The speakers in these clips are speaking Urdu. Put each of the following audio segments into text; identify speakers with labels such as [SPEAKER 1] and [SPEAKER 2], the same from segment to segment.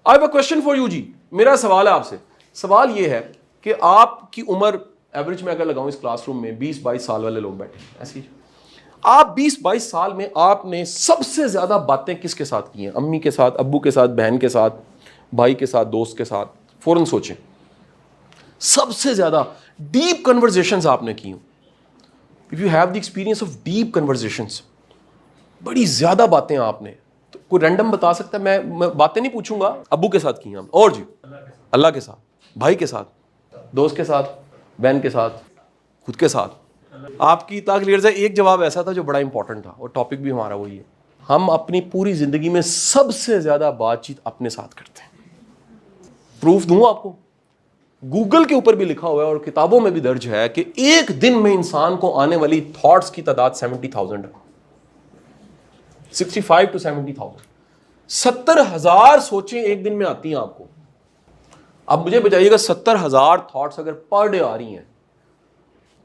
[SPEAKER 1] I have a question for you جی. میرا سوال ہے آپ سے. سوال یہ ہے کہ آپ کی عمر ایوریج میں اگر لگاؤں اس کلاس روم میں 20-22 سال والے لوگ بیٹھے ہیں ایسی. آپ 20-22 سال میں آپ نے سب سے زیادہ باتیں کس کے ساتھ کی ہیں؟ امی کے ساتھ, ابو کے ساتھ, بہن کے ساتھ, بھائی کے ساتھ, دوست کے ساتھ؟ فوراً سوچیں. سب سے زیادہ ڈیپ کنورزیشنز آپ نے کی ہوں. If you have the experience of deep conversations, بڑی زیادہ باتیں آپ نے, تو کوئی رینڈم بتا سکتا ہے؟ میں باتیں نہیں پوچھوں گا. ابو کے ساتھ کی ہیں اور جی اللہ کے ساتھ, بھائی کے ساتھ, دوست کے ساتھ, بہن کے ساتھ, خود کے ساتھ. آپ کی اتنا کلیئر ہے. ایک جواب ایسا تھا جو بڑا امپورٹنٹ تھا اور ٹاپک بھی ہمارا وہی ہے. ہم اپنی پوری زندگی میں سب سے زیادہ بات چیت اپنے ساتھ کرتے ہیں. پروف دوں آپ کو؟ گوگل کے اوپر بھی لکھا ہوا ہے اور کتابوں میں بھی درج ہے کہ ایک دن میں انسان کو آنے والی تھاٹس کی تعداد 70,000 ہے. 65 to 70,000. 70,000 سوچیں ایک دن میں آتی ہیں آپ کو. اب مجھے بتائیے گا 70,000 تھاٹس اگر پر ڈے آ رہی ہیں,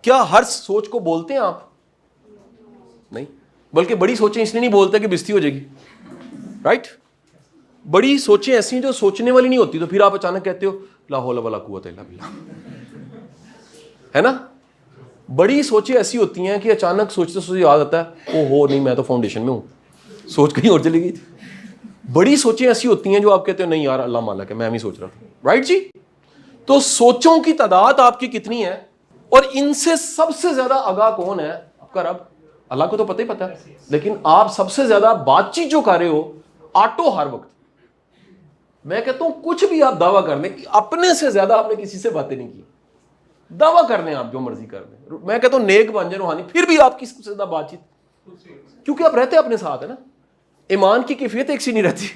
[SPEAKER 1] کیا ہر سوچ کو بولتے ہیں آپ؟ نہیں. بلکہ بڑی سوچیں اس لیے نہیں بولتے کہ بستی ہو جائے گی, رائٹ؟ بڑی سوچیں ایسی ہیں جو سوچنے والی نہیں ہوتی, تو پھر آپ اچانک کہتے ہو لا حول ولا قوت الا باللہ, ہے نا؟ بڑی سوچیں ایسی ہوتی ہیں کہ اچانک سوچتے سوچتے یاد آتا ہے او ہو نہیں میں تو فاؤنڈیشن میں ہوں, سوچ کہیں اور چلی گئی تھی. بڑی سوچیں ایسی ہوتی ہیں جو آپ کہتے ہو نہیں یار اللہ مالک ہے میں ہی سوچ رہا تھا, رائٹ جی؟ تو سوچوں کی تعداد آپ کی کتنی ہے, اور ان سے سب سے زیادہ آگاہ کون ہے؟ آپ کا رب. اللہ کو تو پتہ ہی پتہ ہے, لیکن آپ سب سے زیادہ بات چیت جو کر رہے ہو آٹو ہر وقت. میں کہتا ہوں کچھ بھی آپ دعویٰ کر لیں, اپنے سے زیادہ آپ نے کسی سے باتیں نہیں کی. دعویٰ کر لیں آپ جو مرضی کر لیں, میں کہتا ہوں نیک بن جائیں روحانی, پھر بھی آپ کی سب سے زیادہ بات چیت, کیونکہ آپ رہتے اپنے ساتھ ہے نا. ایمان کی کیفیت ایک سی نہیں رہتی,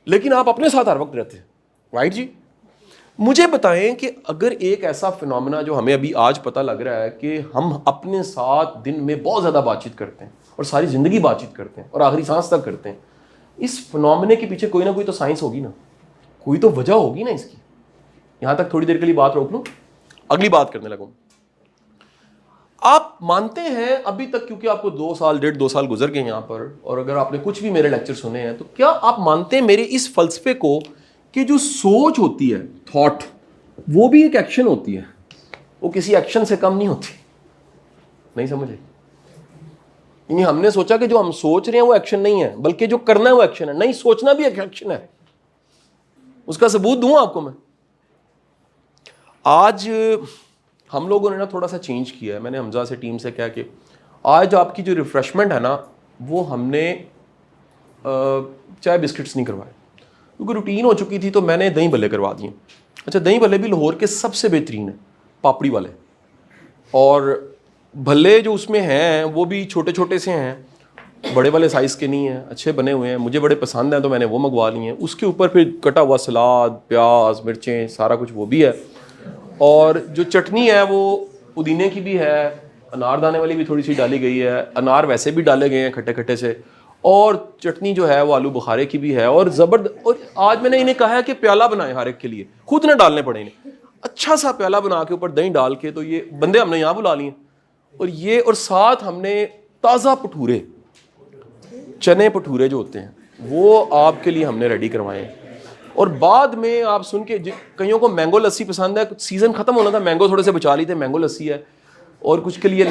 [SPEAKER 1] لیکن آپ اپنے ساتھ ہر وقت رہتے ہیں, رائٹ جی؟ مجھے بتائیں کہ اگر ایک ایسا فنومینا جو ہمیں ابھی آج پتہ لگ رہا ہے کہ ہم اپنے ساتھ دن میں بہت زیادہ بات چیت کرتے ہیں اور ساری زندگی بات چیت کرتے ہیں اور آخری سانس تک کرتے ہیں, اس فنومینے کے پیچھے کوئی نہ کوئی تو سائنس ہوگی نا, کوئی تو وجہ ہوگی نا اس کی. یہاں تک تھوڑی دیر کے لیے بات روک لوں, اگلی بات کرنے لگوں. آپ مانتے ہیں ابھی تک, کیونکہ آپ کو 2 سال گزر گئے یہاں پر, اور اگر آپ نے کچھ بھی میرے لیکچر سنے ہیں, تو کیا آپ مانتے ہیں میرے اس فلسفے کو کہ جو سوچ ہوتی ہے, تھاٹ, وہ بھی ایک ایکشن ہوتی ہے, وہ کسی ایکشن سے کم نہیں ہوتی؟ نہیں سمجھے؟ یعنی ہم نے سوچا کہ جو ہم سوچ رہے ہیں وہ ایکشن نہیں ہے, بلکہ جو کرنا ہے وہ ایکشن ہے. نہیں, سوچنا بھی ایک ایکشن ہے. اس کا ثبوت دوں آپ کو میں. آج ہم لوگوں نے نا تھوڑا سا چینج کیا ہے. میں نے حمزہ سے ٹیم سے کہا کہ آج آپ کی جو ریفریشمنٹ ہے نا, وہ ہم نے چائے بسکٹس نہیں کروائے, کیونکہ روٹین ہو چکی تھی, تو میں نے دہی بھلے کروا دیے. اچھا, دہی بھلے بھی لاہور کے سب سے بہترین ہیں, پاپڑی والے, اور بھلے جو اس میں ہیں وہ بھی چھوٹے چھوٹے سے ہیں, بڑے والے سائز کے نہیں ہیں, اچھے بنے ہوئے ہیں, مجھے بڑے پسند ہیں, تو میں نے وہ منگوا لیے ہیں. اس کے اوپر پھر کٹا ہوا سلاد, پیاز, مرچیں, سارا کچھ وہ بھی ہے, اور جو چٹنی ہے وہ پودینے کی بھی ہے, انار دانے والی بھی تھوڑی سی ڈالی گئی ہے, انار ویسے بھی ڈالے گئے ہیں کھٹے کھٹے سے, اور چٹنی جو ہے وہ آلو بخارے کی بھی ہے, اور اور آج میں نے انہیں کہا ہے کہ پیالہ بنائیں ہر ایک کے لیے, خود نہ ڈالنے پڑے انہیں, اچھا سا پیالہ بنا کے اوپر دہی ڈال کے. تو یہ بندے ہم نے یہاں بلا لیے, اور یہ, اور ساتھ ہم نے تازہ بھٹورے, چنے بھٹورے جو ہوتے ہیں, وہ آپ کے لیے ہم نے ریڈی کروائے ہیں. اور بعد میں آپ سن کے, کئیوں کو مینگو لسی پسند ہے, سیزن ختم ہونا تھا, مینگو تھوڑے سے بچا لی تھے, مینگو لسی ہے, اور کچھ کے لیے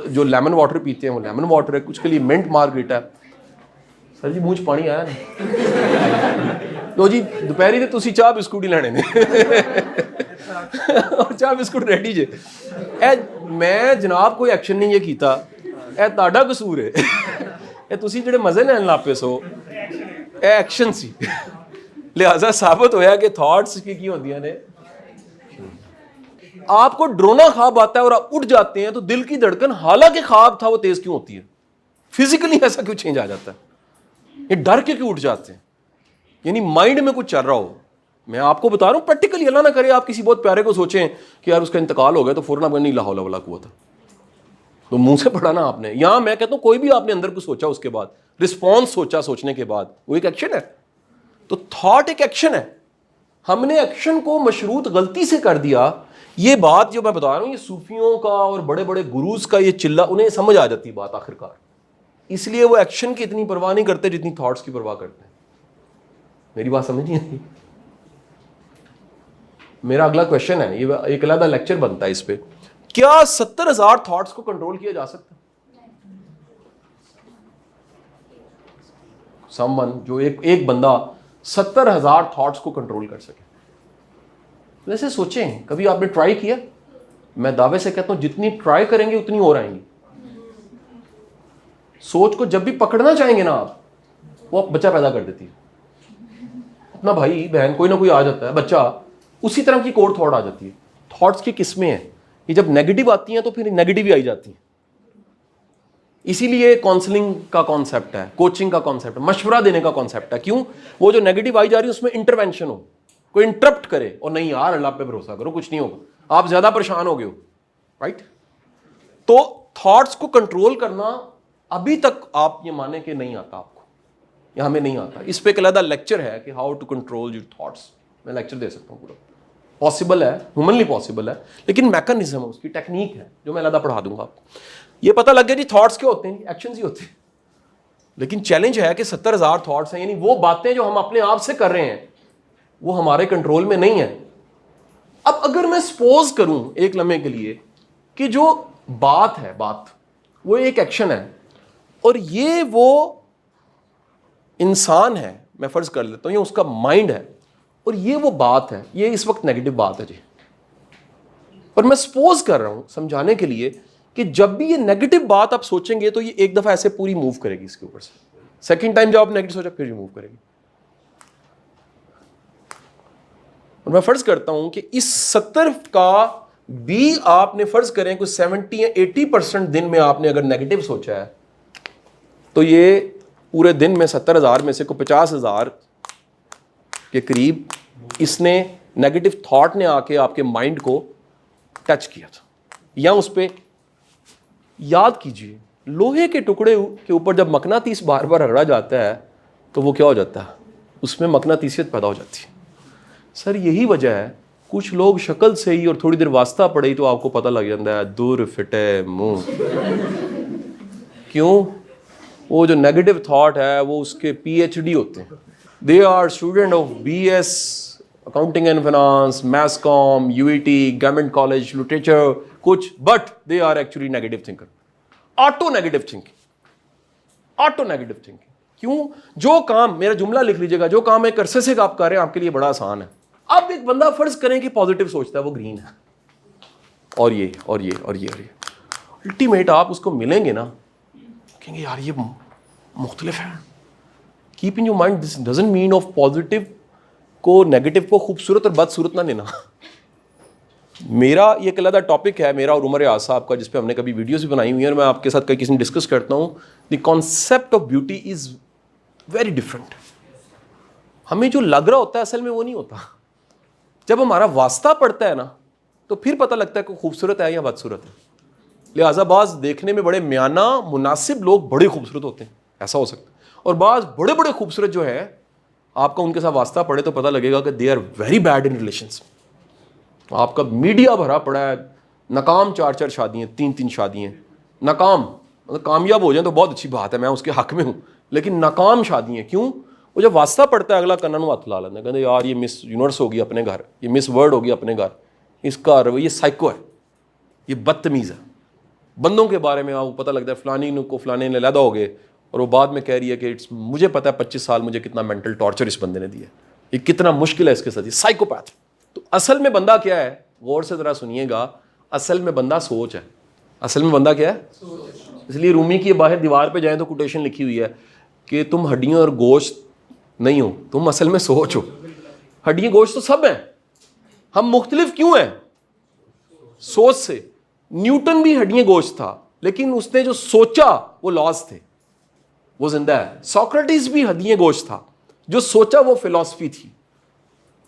[SPEAKER 1] جو لیمن واٹر پیتے ہیں وہ لیمن واٹر ہے, کچھ کے لیے منٹ مارگریٹا ہے. سر جی منہ چ پانی آیا نا, تو جی دوپہری تے تسی چاہ بسکٹ ہی لینے نے, اور چاہ بسکٹ ریڈی جے. میں جناب کوئی ایکشن نہیں یہ کیتا, اے تہاڈا قصور ہے, اے تسی جڑے مزے لین لگ پے سو, اے ایکشن سی. لہذا ثابت ہویا کہ تھاٹس کی ہوندیاں نے. آپ کو ڈرونا خواب آتا ہے اور آپ اٹھ جاتے ہیں, تو دل کی دھڑکن حالانکہ خواب تھا وہ تیز کیوں ہوتی ہے؟ فزیکلی ایسا کیوں چینج آ جاتا ہے؟ یہ ڈر کے کیوں اٹھ جاتے ہیں؟ یعنی مائنڈ میں کچھ چل رہا ہو. میں آپ کو بتا رہا ہوں پریکٹیکلی, اللہ نہ کرے آپ کسی بہت پیارے کو سوچیں کہ یار اس کا انتقال ہو گیا, تو فوراً آپ نہیں لا حول ولا قوت, تو منہ سے پڑھا نا آپ نے. یہاں میں کہتا ہوں کوئی بھی آپ نے اندر کو سوچا, اس کے بعد رسپانس سوچا, سوچنے کے بعد وہ ایک ایکشن ہے. تو تھاٹ ایک ایکشن ہے. ہم نے ایکشن کو مشروط غلطی سے کر دیا. یہ بات جو میں بتا رہا ہوں, یہ صوفیوں کا اور بڑے بڑے گروز کا یہ چلہ, انہیں سمجھ آ جاتی بات آخر کار, اس لیے وہ ایکشن کی اتنی پرواہ نہیں کرتے جتنی تھاٹس کی پرواہ کرتے ہیں. میری بات سمجھ نہیں آئی؟ میرا اگلا کوشچن ہے, یہ ایک علیحدہ لیکچر بنتا ہے اس پہ, کیا 70,000 تھاٹس کو کنٹرول کیا جا سکتا ہے؟ سم ون, جو ایک بندہ 70,000 تھاٹس کو کنٹرول کر سکے. ویسے سوچیں, کبھی آپ نے ٹرائی کیا؟ میں دعوے سے کہتا ہوں جتنی ٹرائی کریں گے اتنی اور آئیں گی. سوچ کو جب بھی پکڑنا چاہیں گے نا آپ, وہ بچہ پیدا کر دیتی ہے. اپنا بھائی بہن کوئی نہ کوئی آ جاتا ہے بچہ, اسی طرح کی ایک اور تھاٹ آ جاتی ہے. تھاٹس کی قسمیں ہیں, یہ جب نیگیٹو آتی ہیں تو پھر نیگیٹو ہی آئی جاتی ہیں. اسی لیے کاؤنسلنگ کا کانسیپٹ ہے, کوچنگ کا کانسیپٹ ہے, مشورہ دینے کا کانسیپٹ ہے. کیوں؟ وہ جو نیگیٹو آئی جا رہی ہے اس میں انٹرونشن ہو, کوئی انٹرپٹ کرے, اور نہیں یار اللہ پہ بھروسہ کرو کچھ نہیں ہوگا, آپ زیادہ پریشان ہو گئے ہو, رائٹ؟ تو تھاٹس کو کنٹرول کرنا ابھی تک آپ یہ مانیں کہ نہیں آتا آپ کو, یا ہمیں نہیں آتا. اس پہ ایک علیحدہ لیکچر ہے کہ how to control your thoughts, میں لیکچر دے سکتا ہوں پورا. پاسبل ہے, ہیومنلی پاسبل ہے, لیکن میکانزم ہے اس کی, ٹیکنیک ہے جو میں علیحدہ پڑھا دوں گا آپ کو. یہ پتہ لگ گیا جی تھاٹس کیا ہوتے ہیں, ایکشنز ہی ہوتے ہیں. لیکن چیلنج ہے کہ 70,000 تھاٹس ہیں, یعنی وہ باتیں جو ہم اپنے آپ سے کر رہے ہیں وہ ہمارے کنٹرول میں نہیں ہیں. اب اگر میں سپوز کروں ایک لمحے کے لیے کہ جو بات ہے, بات وہ ایک ایکشن ہے, اور یہ وہ انسان ہے, میں فرض کر لیتا ہوں یہ اس کا مائنڈ ہے, اور یہ وہ بات ہے, یہ اس وقت نیگیٹو بات ہے جی. اور میں سپوز کر رہا ہوں سمجھانے کے لیے کہ جب بھی یہ نیگیٹو بات آپ سوچیں گے تو یہ ایک دفعہ ایسے پوری موو کرے گی اس کے اوپر سے, سیکنڈ ٹائم جب آپ نیگیٹو سوچا پھر موو کرے گی. اور میں فرض کرتا ہوں کہ اس 70 کا بھی آپ نے فرض کریں کوئی 70 یا 80% دن میں آپ نے اگر نیگیٹو سوچا ہے تو یہ پورے دن میں 70,000 میں سے کوئی 50,000 کے قریب اس نے نیگیٹو تھاٹ نے آ کے آپ کے مائنڈ کو ٹچ کیا تھا. یا اس پہ یاد کیجئے, لوہے کے ٹکڑے کے اوپر جب مقناطیس بار بار رگڑا جاتا ہے تو وہ کیا ہو جاتا ہے, اس میں مقناطیسیت پیدا ہو جاتی ہے. سر یہی وجہ ہے کچھ لوگ شکل سے ہی اور تھوڑی دیر واسطہ پڑے ہی تو آپ کو پتہ لگ جاتا ہے دور فٹے منہ. کیوں؟ وہ جو نیگیٹو تھاٹ ہے وہ اس کے پی ایچ ڈی ہوتے ہیں, they are student of B S accounting and finance, mass comm, U E T, government college, literature کچھ, but they are actually negative thinker. Auto negative thinking, auto negative thinking. کیوں؟ جو کام, میرا جملہ لکھ لیجیے گا, جو کام ایک عرصے سے آپ کر رہے ہیں آپ کے لیے بڑا آسان ہے. اب ایک بندہ فرض کریں کہ پازیٹیو سوچتا ہے, وہ گرین ہے, اور یہ اور یہ اور یہ اور یہ, الٹیمیٹ آپ اس کو ملیں گے نا, کہیں گے یار یہ مختلف ہے. Keep in your mind this doesn't mean of positive کو نیگیٹو کو خوبصورت اور بدصورت نہ لینا. میرا یہ ایک علیحدہ ٹاپک ہے میرا اور عمر ریاض صاحب کا, جس پہ ہم نے کبھی ویڈیوز بھی بنائی ہوئی ہیں اور میں آپ کے ساتھ کئی کسی ڈسکس کرتا ہوں. The concept of beauty is very different. ہمیں جو لگ رہا ہوتا ہے اصل میں وہ نہیں ہوتا. جب ہمارا واسطہ پڑتا ہے نا تو پھر پتہ لگتا ہے کہ خوبصورت ہے یا بدصورت ہے. لہٰذا بعض دیکھنے میں بڑے میانہ مناسب لوگ بڑے خوبصورت ہوتے ہیں, ایسا ہو سکتا ہے, اور بعض بڑے بڑے خوبصورت جو ہے آپ کا ان کے ساتھ واسطہ پڑے تو پتہ لگے گا کہ they are very bad in relations. آپ کا میڈیا بھرا پڑا ہے, ناکام 4 شادیاں, 3 شادیاں, ناکام. مطلب کامیاب ہو جائیں تو بہت اچھی بات ہے, میں اس کے حق میں ہوں, لیکن ناکام شادیاں. کیوں؟ وہ جب واسطہ پڑتا ہے اگلا کنن ہاتھ لا لینا, کہتے یار یہ مس یونیورس ہوگی اپنے گھر, یہ مس ورلڈ ہوگی اپنے گھر, اس کا یہ سائیکو ہے, یہ بدتمیز ہے. بندوں کے بارے میں آپ کو پتہ لگتا ہے فلانی کو فلانے نے علیحدہ ہو گئے, اور وہ بعد میں کہہ رہی ہے کہ مجھے پتہ ہے 25 سال مجھے کتنا مینٹل ٹارچر اس بندے نے دیا, یہ کتنا مشکل ہے اس کے ساتھ, یہ سائیکوپیتھ. تو اصل میں بندہ کیا ہے, غور سے ذرا سنیے گا, اصل میں بندہ سوچ ہے. اصل میں بندہ کیا ہے؟ اس لیے رومی کی باہر دیوار پہ جائیں تو کوٹیشن لکھی ہوئی ہے کہ تم ہڈیوں اور گوشت نہیں ہو, تم اصل میں سوچ ہو. ہڈیاں گوشت تو سب ہیں, ہم مختلف کیوں ہیں؟ سوچ سے. نیوٹن بھی ہڈیاں گوشت تھا, لیکن اس نے جو سوچا وہ لاز تھے, وہ زندہ ہے. سوکریٹس بھی ہڈیاں گوشت تھا, جو سوچا وہ فلسفی تھی.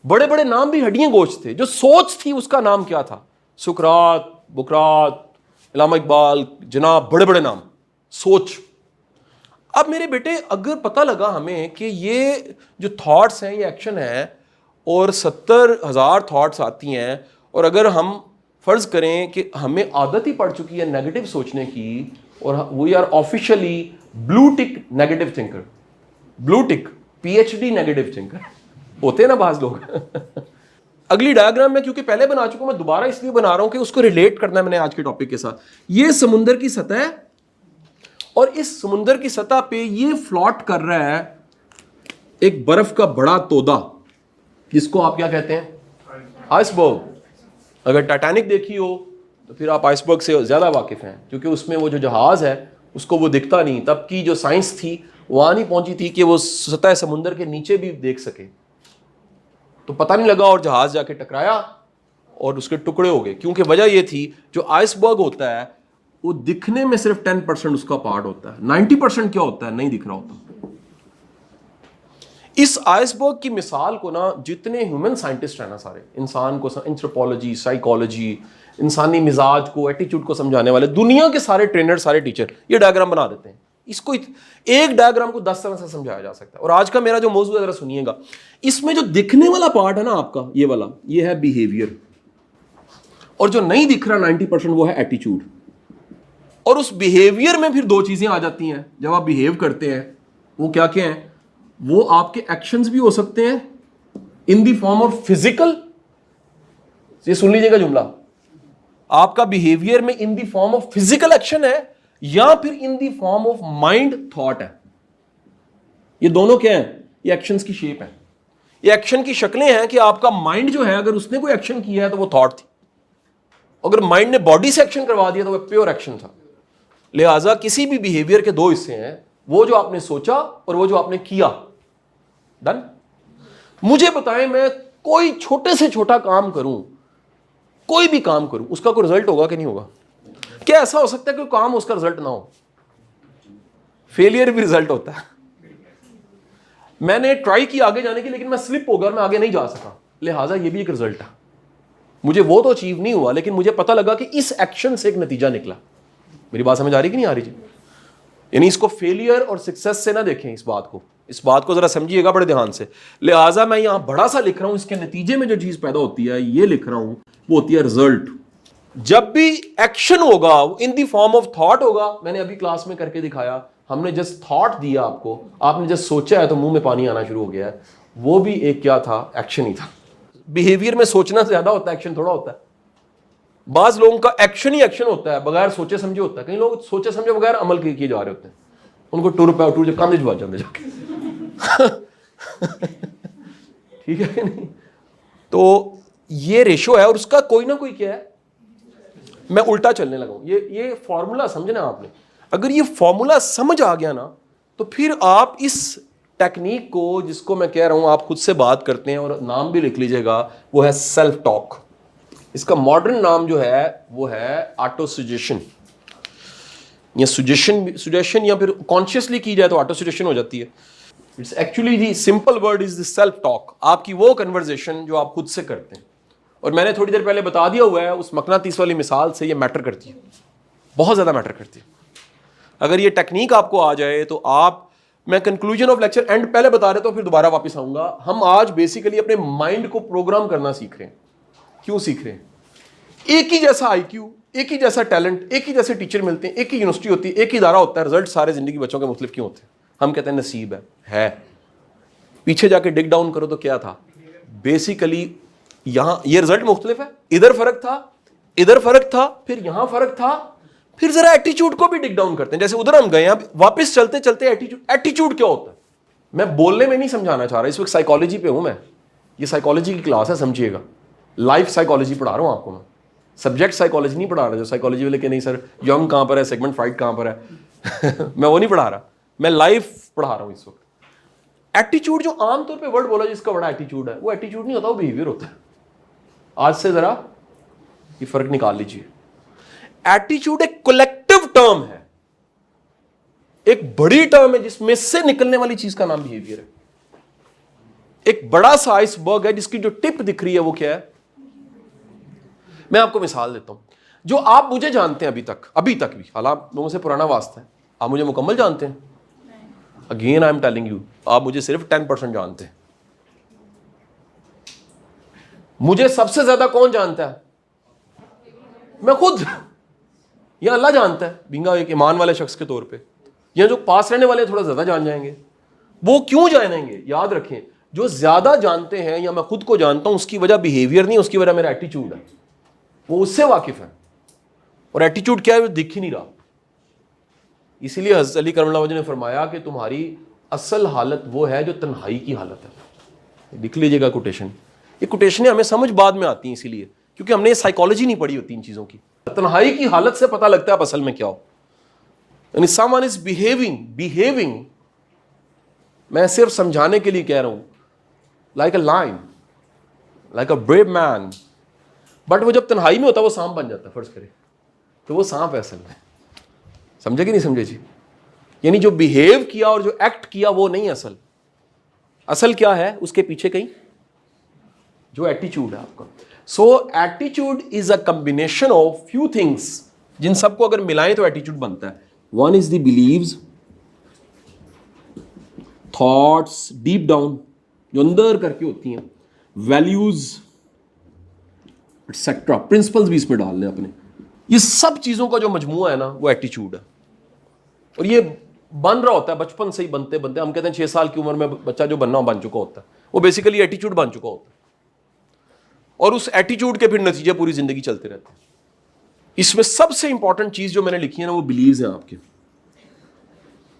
[SPEAKER 1] بڑے بڑے نام بھی ہڈیاں گوشت تھے, جو سوچ تھی اس کا نام کیا تھا؟ سقراط, بقراط, علامہ اقبال, جناب, بڑے بڑے نام, سوچ. اب میرے بیٹے اگر پتہ لگا ہمیں کہ یہ جو تھاٹس ہیں یہ ایکشن ہے, اور 70,000 تھاٹس آتی ہیں, اور اگر ہم فرض کریں کہ ہمیں عادت ہی پڑ چکی ہے نیگیٹو سوچنے کی, اور we are officially blue tick negative thinker, blue tick PhD negative thinker ہوتے ہیں نا بعض لوگ. اگلی ڈائیگرام میں کیونکہ پہلے بنا چکا ہوں، میں دوبارہ اس لیے بنا رہا ہوں کہ اس کو ریلیٹ کرنا ہے میں نے آج کے ٹاپک کے ساتھ. یہ سمندر کی سطح ہے اور اس سمندر کی سطح پہ یہ فلوٹ کر رہا ہے ایک برف کا بڑا تودا، جس کو آپ کیا کہتے ہیں؟ آئس برگ. اگر ٹائٹینک دیکھی ہو تو پھر آپ آئس برگ سے زیادہ واقف ہیں، کیونکہ اس میں وہ جو جہاز ہے اس کو وہ دکھتا نہیں. تب کی جو سائنس تھی وہاں نہیں پہنچی تھی کہ وہ سطح سمندر کے نیچے بھی دیکھ سکے، تو پتہ نہیں لگا اور جہاز جا کے ٹکرایا اور اس کے ٹکڑے ہو گئے. کیونکہ وجہ یہ تھی جو آئس برگ ہوتا ہے وہ دکھنے میں صرف 10% اس کا پارٹ ہوتا ہے، 90% کیا ہوتا ہے؟ نہیں دکھ رہا ہوتا. اس آئس برگ کی مثال کو نا جتنے ہیومن سائنٹسٹ ہیں نا سارے، انسان کو اینتھروپولوجی، سائیکالوجی، انسانی مزاج کو، ایٹیچیوڈ کو سمجھانے والے دنیا کے سارے ٹرینر، سارے ٹیچر یہ ڈائیگرام بنا دیتے ہیں. اس کو ایک ڈائیگرام کو 10 طرح سے سمجھایا جا سکتا ہے. اور آج کا میرا جو موضوع ہے ذرا سنیے گا، اس میں جو دکھنے والا پارٹ ہے نا آپ کا یہ والا، یہ ہے بیہیویئر، اور جو نہیں دکھ رہا 90% وہ ہے ایٹیچیوڈ. اور اس بیہیویئر میں پھر دو چیزیں آ جاتی ہیں جب آپ بیہیو کرتے ہیں. وہ کیا کیا ہیں؟ وہ آپ کے ایکشنز بھی ہو سکتے ہیں ان دی فارم آف فزیکل. یہ سن لیجیے گا جملہ، آپ کا بیہیویئر میں ان دی فارم آف فزیکل ایکشن ہے یا پھر ان دی فارم آف مائنڈ تھاٹ ہے. یہ دونوں کیا ہیں؟ یہ ایکشنز کی شیپ ہے. یہ ایکشن کی شکلیں ہیں کہ آپ کا مائنڈ جو ہے اگر اس نے کوئی ایکشن کیا ہے تو وہ تھاٹ تھی، اگر مائنڈ نے باڈی سے ایکشن کروا دیا تو وہ پیور ایکشن تھا. لہٰذا کسی بھی بیہیویئر کے دو حصے ہیں، وہ جو آپ نے سوچا اور وہ جو آپ نے کیا. ڈن. مجھے بتائیں میں کوئی چھوٹے سے چھوٹا کام کروں، کوئی بھی کام کروں، اس کا کوئی رزلٹ ہوگا کہ نہیں ہوگا؟ کیا ایسا ہو سکتا ہے کہ کام اس کا رزلٹ نہ ہو؟ فیلئر بھی رزلٹ ہوتا ہے. میں نے ٹرائی کی آگے جانے کی لیکن میں سلپ ہو گیا اور میں آگے نہیں جا سکا، لہٰذا یہ بھی ایک رزلٹ ہے. مجھے وہ تو اچیو نہیں ہوا لیکن مجھے پتہ لگا کہ اس ایکشن سے ایک نتیجہ نکلا. میری بات سمجھ آ رہی کہ نہیں آ رہی جی؟ یعنی اس کو فیلئر اور سکسیس سے نہ دیکھیں، اس بات کو ذرا سمجھیے گا بڑے دھیان سے. لہٰذا میں یہاں بڑا سا لکھ رہا ہوں، اس کے نتیجے میں جو چیز پیدا ہوتی ہے یہ لکھ رہا ہوں، وہ ہوتی ہے رزلٹ. جب بھی ایکشن ہوگا وہ ان دی فارم آف تھاٹ ہوگا. میں نے ابھی کلاس میں کر کے دکھایا، ہم نے جسٹ تھاٹ دیا آپ کو، آپ نے جسٹ سوچا ہے تو منہ میں پانی آنا شروع ہو گیا ہے. وہ بھی ایک کیا تھا؟ ایکشن ہی تھا. بیہیویئر میں سوچنا زیادہ ہوتا ہے، ایکشن تھوڑا ہوتا ہے. بعض لوگوں کا ایکشن ہی ایکشن ہوتا ہے، بغیر سوچے سمجھے ہوتا ہے. کئی لوگ سوچے سمجھے بغیر عمل کیے جا رہے ہوتے ہیں، ان کو ٹور پہ ٹور کام جا جاتے جا کے. ٹھیک ہے کہ نہیں؟ تو یہ ریشو ہے اور اس کا کوئی نہ کوئی کیا ہے. میں الٹا چلنے لگا ہوں. یہ فارمولا سمجھنا آپ نے. اگر یہ فارمولا سمجھ آ گیا نا تو پھر آپ اس ٹیکنیک کو، جس کو میں کہہ رہا ہوں آپ خود سے بات کرتے ہیں، اور نام بھی لکھ لیجئے گا، وہ ہے سیلف ٹاک. اس کا ماڈرن نام جو ہے وہ ہے آٹو سجیشن، یا سجیشن یا پھر کانشیسلی کی جائے تو آٹو سجیشن ہو جاتی ہے. It's actually the simple word is the self talk. آپ کی وہ کنورزیشن جو آپ خود سے کرتے ہیں. اور میں نے تھوڑی دیر پہلے بتا دیا ہوا ہے اس مقناطیس والی مثال سے، یہ میٹر کرتی ہے، بہت زیادہ میٹر کرتی ہے. اگر یہ ٹیکنیک آپ کو آ جائے تو آپ، میں کنکلوژن آف لیکچر اینڈ پہلے بتا رہے تو پھر دوبارہ واپس آؤں گا. ہم آج بیسیکلی اپنے مائنڈ کو پروگرام کرنا سیکھ رہے ہیں. کیوں سیکھ رہے ہیں؟ ایک ہی جیسا آئی کیو، ایک ہی جیسا ٹیلنٹ، ایک ہی جیسے ٹیچر ملتے ہیں، ایک ہی یونیورسٹی ہوتی ہے، ایک ہی ادارہ ہوتا ہے، رزلٹ سارے زندگی بچوں کے مختلف کیوں ہوتے ہیں؟ ہم کہتے ہیں نصیب ہے. پیچھے جا کے ڈگ ڈاؤن کرو تو کیا تھا؟ بیسیکلی یہاں یہ رزلٹ مختلف ہے، ادھر فرق تھا، ادھر فرق تھا، پھر یہاں فرق تھا. پھر ذرا ایٹیچیوڈ کو بھی ڈگ ڈاؤن کرتے ہیں. جیسے ادھر ہم گئے ہیں، واپس چلتے چلتے ایٹیچیوڈ کیا ہوتا ہے؟ میں بولنے میں نہیں سمجھانا چاہ رہا، اس وقت سائیکالوجی پہ ہوں میں. یہ سائیکالوجی کی کلاس ہے، سمجھیے گا. لائف سائیکالوجی پڑھا رہا ہوں آپ کو میں، سبجیکٹ سائیکالوجی نہیں پڑھا رہا. جو سائیکالوجی والے کہ نہیں سر یونگ کہاں پر ہے، سیگمنٹ فرائڈ کہاں پر ہے، میں وہ نہیں پڑھا رہا. میں لائف پڑھا رہا ہوں اس وقت. ایٹیچیوڈ جو عام طور پہ ورڈ بولا جس کا بڑا ایٹیچیوڈ ہے، وہ ایٹیچیوڈ نہیں ہوتا، وہ بیہیویئر ہوتا ہے. آج سے ذرا یہ فرق نکال لیجیے. ایٹیچیوڈ ایک کولیکٹیو ٹرم ہے، ایک بڑی ٹرم ہے جس میں سے نکلنے والی چیز کا نام بیہیویئر ہے. ایک بڑا سا آئس برگ ہے جس کی جو ٹپ دکھ رہی ہے وہ کیا ہے؟ میں آپ کو مثال دیتا ہوں. جو آپ مجھے جانتے ہیں ابھی تک بھی، حالانکہ لوگوں سے پرانا واسطہ ہے، آپ مجھے مکمل جانتے ہیں؟ Again I am telling you, آپ مجھے صرف 10% جانتے ہیں. مجھے سب سے زیادہ کون جانتا ہے؟ میں خود، یا اللہ جانتا ہے بینگا ایک ایمان والے شخص کے طور پہ. یا جو پاس رہنے والے تھوڑا زیادہ جان جائیں گے. وہ کیوں جانیں گے؟ یاد رکھیں، جو زیادہ جانتے ہیں یا میں خود کو جانتا ہوں اس کی وجہ بیہیویئر نہیں، اس کی وجہ میرا ایٹیچیوڈ ہے. وہ اس سے واقف ہے، اور ایٹیچیوڈ کیا ہے وہ دکھ ہی نہیں رہا. اسی لیے حضرت علی کرم اللہ وجہ نے فرمایا کہ تمہاری اصل حالت وہ ہے جو تنہائی کی حالت ہے. لکھ لیجیے گا کوٹیشن. یہ کوٹیشنیں ہمیں سمجھ بعد میں آتی ہیں اسی لیے کیونکہ ہم نے یہ سائیکالوجی نہیں پڑھی ہوتی ان چیزوں کی. تنہائی کی حالت سے پتہ لگتا ہے اب اصل میں کیا ہو. یعنی someone is behaving میں صرف سمجھانے کے لیے کہہ رہا ہوں like a lion, like a brave man, but وہ جب تنہائی میں ہوتا ہے وہ سانپ بن جاتا ہے. فرض کرے تو وہ سانپ ہے اصل میں. سمجھے کہ نہیں سمجھے جی؟ یعنی جو بیہیو کیا اور جو ایکٹ کیا وہ نہیں اصل کیا ہے اس کے پیچھے کہیں جو ایٹیچیوڈ ہے آپ کا. سو ایٹیچیوڈ از a combination of few things جن سب کو اگر ملائیں تو ایٹیچیوڈ بنتا ہے. One is the believes, thoughts deep down جو اندر کر کے ہوتی ہیں، ویلیوز ایٹسیٹرا، پرنسپلز بھی اس میں ڈال لیں اپنے. یہ سب چیزوں کا جو مجموعہ ہے نا وہ ایٹیچیوڈ ہے. اور یہ بن رہا ہوتا ہے بچپن سے ہی بنتے بنتے. ہم کہتے ہیں 6 سال کی عمر میں بچہ جو بننا بن چکا ہوتا ہے، وہ بیسیکلی ایٹیچیوڈ بن چکا ہوتا ہے. اور اس ایٹیچیوڈ کے پھر نتیجے پوری زندگی چلتے رہتے ہیں. اس میں سب سے امپورٹنٹ چیز جو میں نے لکھی ہے نا وہ بلیوز ہیں آپ کے.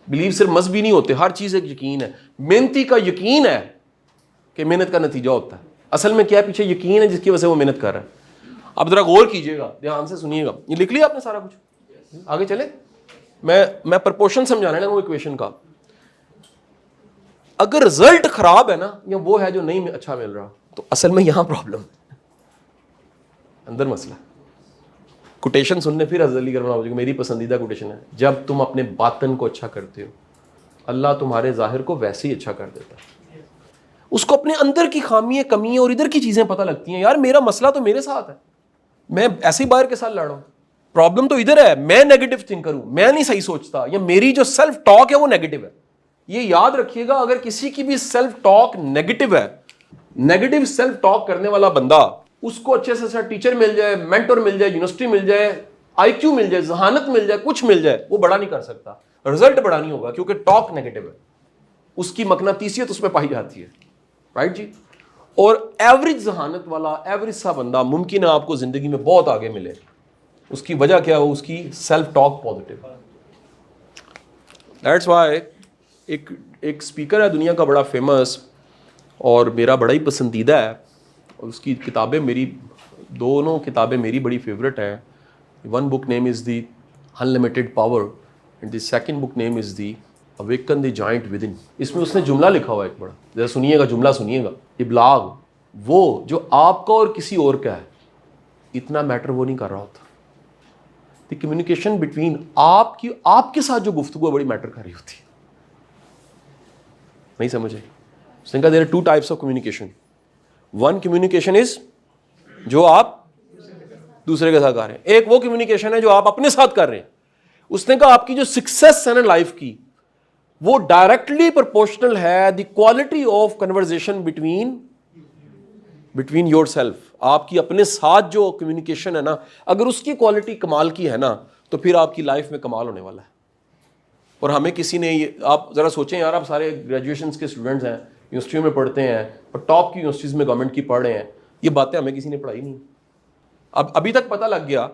[SPEAKER 1] بلیو صرف مذہبی نہیں ہوتے، ہر چیز ایک یقین ہے. محنتی کا یقین ہے کہ محنت کا نتیجہ ہوتا ہے. اصل میں کیا پیچھے یقین ہے جس کی وجہ سے وہ محنت کر رہا ہے. اب ذرا غور کیجیے گا، دھیان سے سنیے گا. یہ لکھ لیا آپ نے سارا کچھ؟ آگے چلے. میں پرپورشن سمجھانے لگا وہ ایکویشن کا. اگر رزلٹ خراب ہے نا یا وہ ہے جو نہیں اچھا مل رہا تو اصل میں یہاں پرابلم ہے، اندر مسئلہ. کوٹیشن سننے پھر حضرت علی کرم اللہ وجہ میری پسندیدہ کوٹیشن ہے، جب تم اپنے باطن کو اچھا کرتے ہو اللہ تمہارے ظاہر کو ویسے ہی اچھا کر دیتا ہے. اس کو اپنے اندر کی خامیاں کمیاں اور ادھر کی چیزیں پتہ لگتی ہیں. یار میرا مسئلہ تو میرے ساتھ ہے، میں ایسے ہی باہر کے ساتھ لڑ رہا ہوں. پرابلم تو ادھر ہے، میں نیگیٹو تھنکر ہوں، میں نہیں صحیح سوچتا، یا میری جو سیلف ٹاک ہے وہ نیگیٹو ہے. یہ یاد رکھیے گا، اگر کسی کی بھی سیلف ٹاک نیگیٹو ہے، نیگیٹو سیلف ٹاک کرنے والا بندہ، اس کو اچھے سے اچھا ٹیچر مل جائے، مینٹور مل جائے، یونیورسٹی مل جائے، آئی کیو مل جائے، ذہانت مل جائے، کچھ مل جائے، وہ بڑا نہیں کر سکتا. رزلٹ بڑا نہیں ہوگا کیونکہ ٹاک نیگیٹو ہے. اس کی مقناطیسیت اس میں پائی جاتی ہے. رائٹ جی. اور ایوریج ذہانت والا ایوریج سا بندہ ممکن ہے آپ کو زندگی میں بہت آگے ملے. اس کی وجہ کیا ہو؟ اس کی self talk positive. That's why ایک اسپیکر ہے دنیا کا بڑا فیمس اور میرا بڑا ہی پسندیدہ ہے، اور اس کی کتابیں دونوں کتابیں میری بڑی فیوریٹ ہیں. One book name is the unlimited power and the second book name is the awaken the giant within. اس میں اس نے جملہ لکھا ہوا ہے ایک بڑا، ذرا سنیے گا، جملہ سنیے گا. ابلاغ وہ جو آپ کا اور کسی اور کا ہے اتنا میٹر وہ نہیں کر رہا ہوتا. دی کمیونیکیشن بٹوین آپ کے ساتھ جو گفتگو ہے بڑی میٹر کر رہی ہوتی ہے. نہیں سمجھے؟ اس نے کہا there are 2 types of communication. One communication is جو آپ دوسرے کے ساتھ کر رہے ہیں، ایک وہ کمیونیکیشن ہے جو آپ اپنے ساتھ کر رہے ہیں. اس نے کہا آپ کی جو سکسیس ہے نا لائف کی وہ ڈائریکٹلی پرپورشنل ہے the quality of conversation between your self. آپ کی اپنے ساتھ جو کمیونیکیشن ہے نا، اگر اس کی کوالٹی کمال کی ہے نا تو پھر آپ کی لائف میں کمال ہونے والا ہے. اور ہمیں کسی نے آپ ذرا سوچیں یار، آپ سارے گریجویشنس کے اسٹوڈنٹس ہیں، یونیورسٹیوں میں پڑھتے ہیں اور ٹاپ کی یونیورسٹیز میں گورنمنٹ کی پڑھ رہے ہیں، یہ باتیں ہمیں کسی نے پڑھائی نہیں. ابھی تک پتہ لگ گیا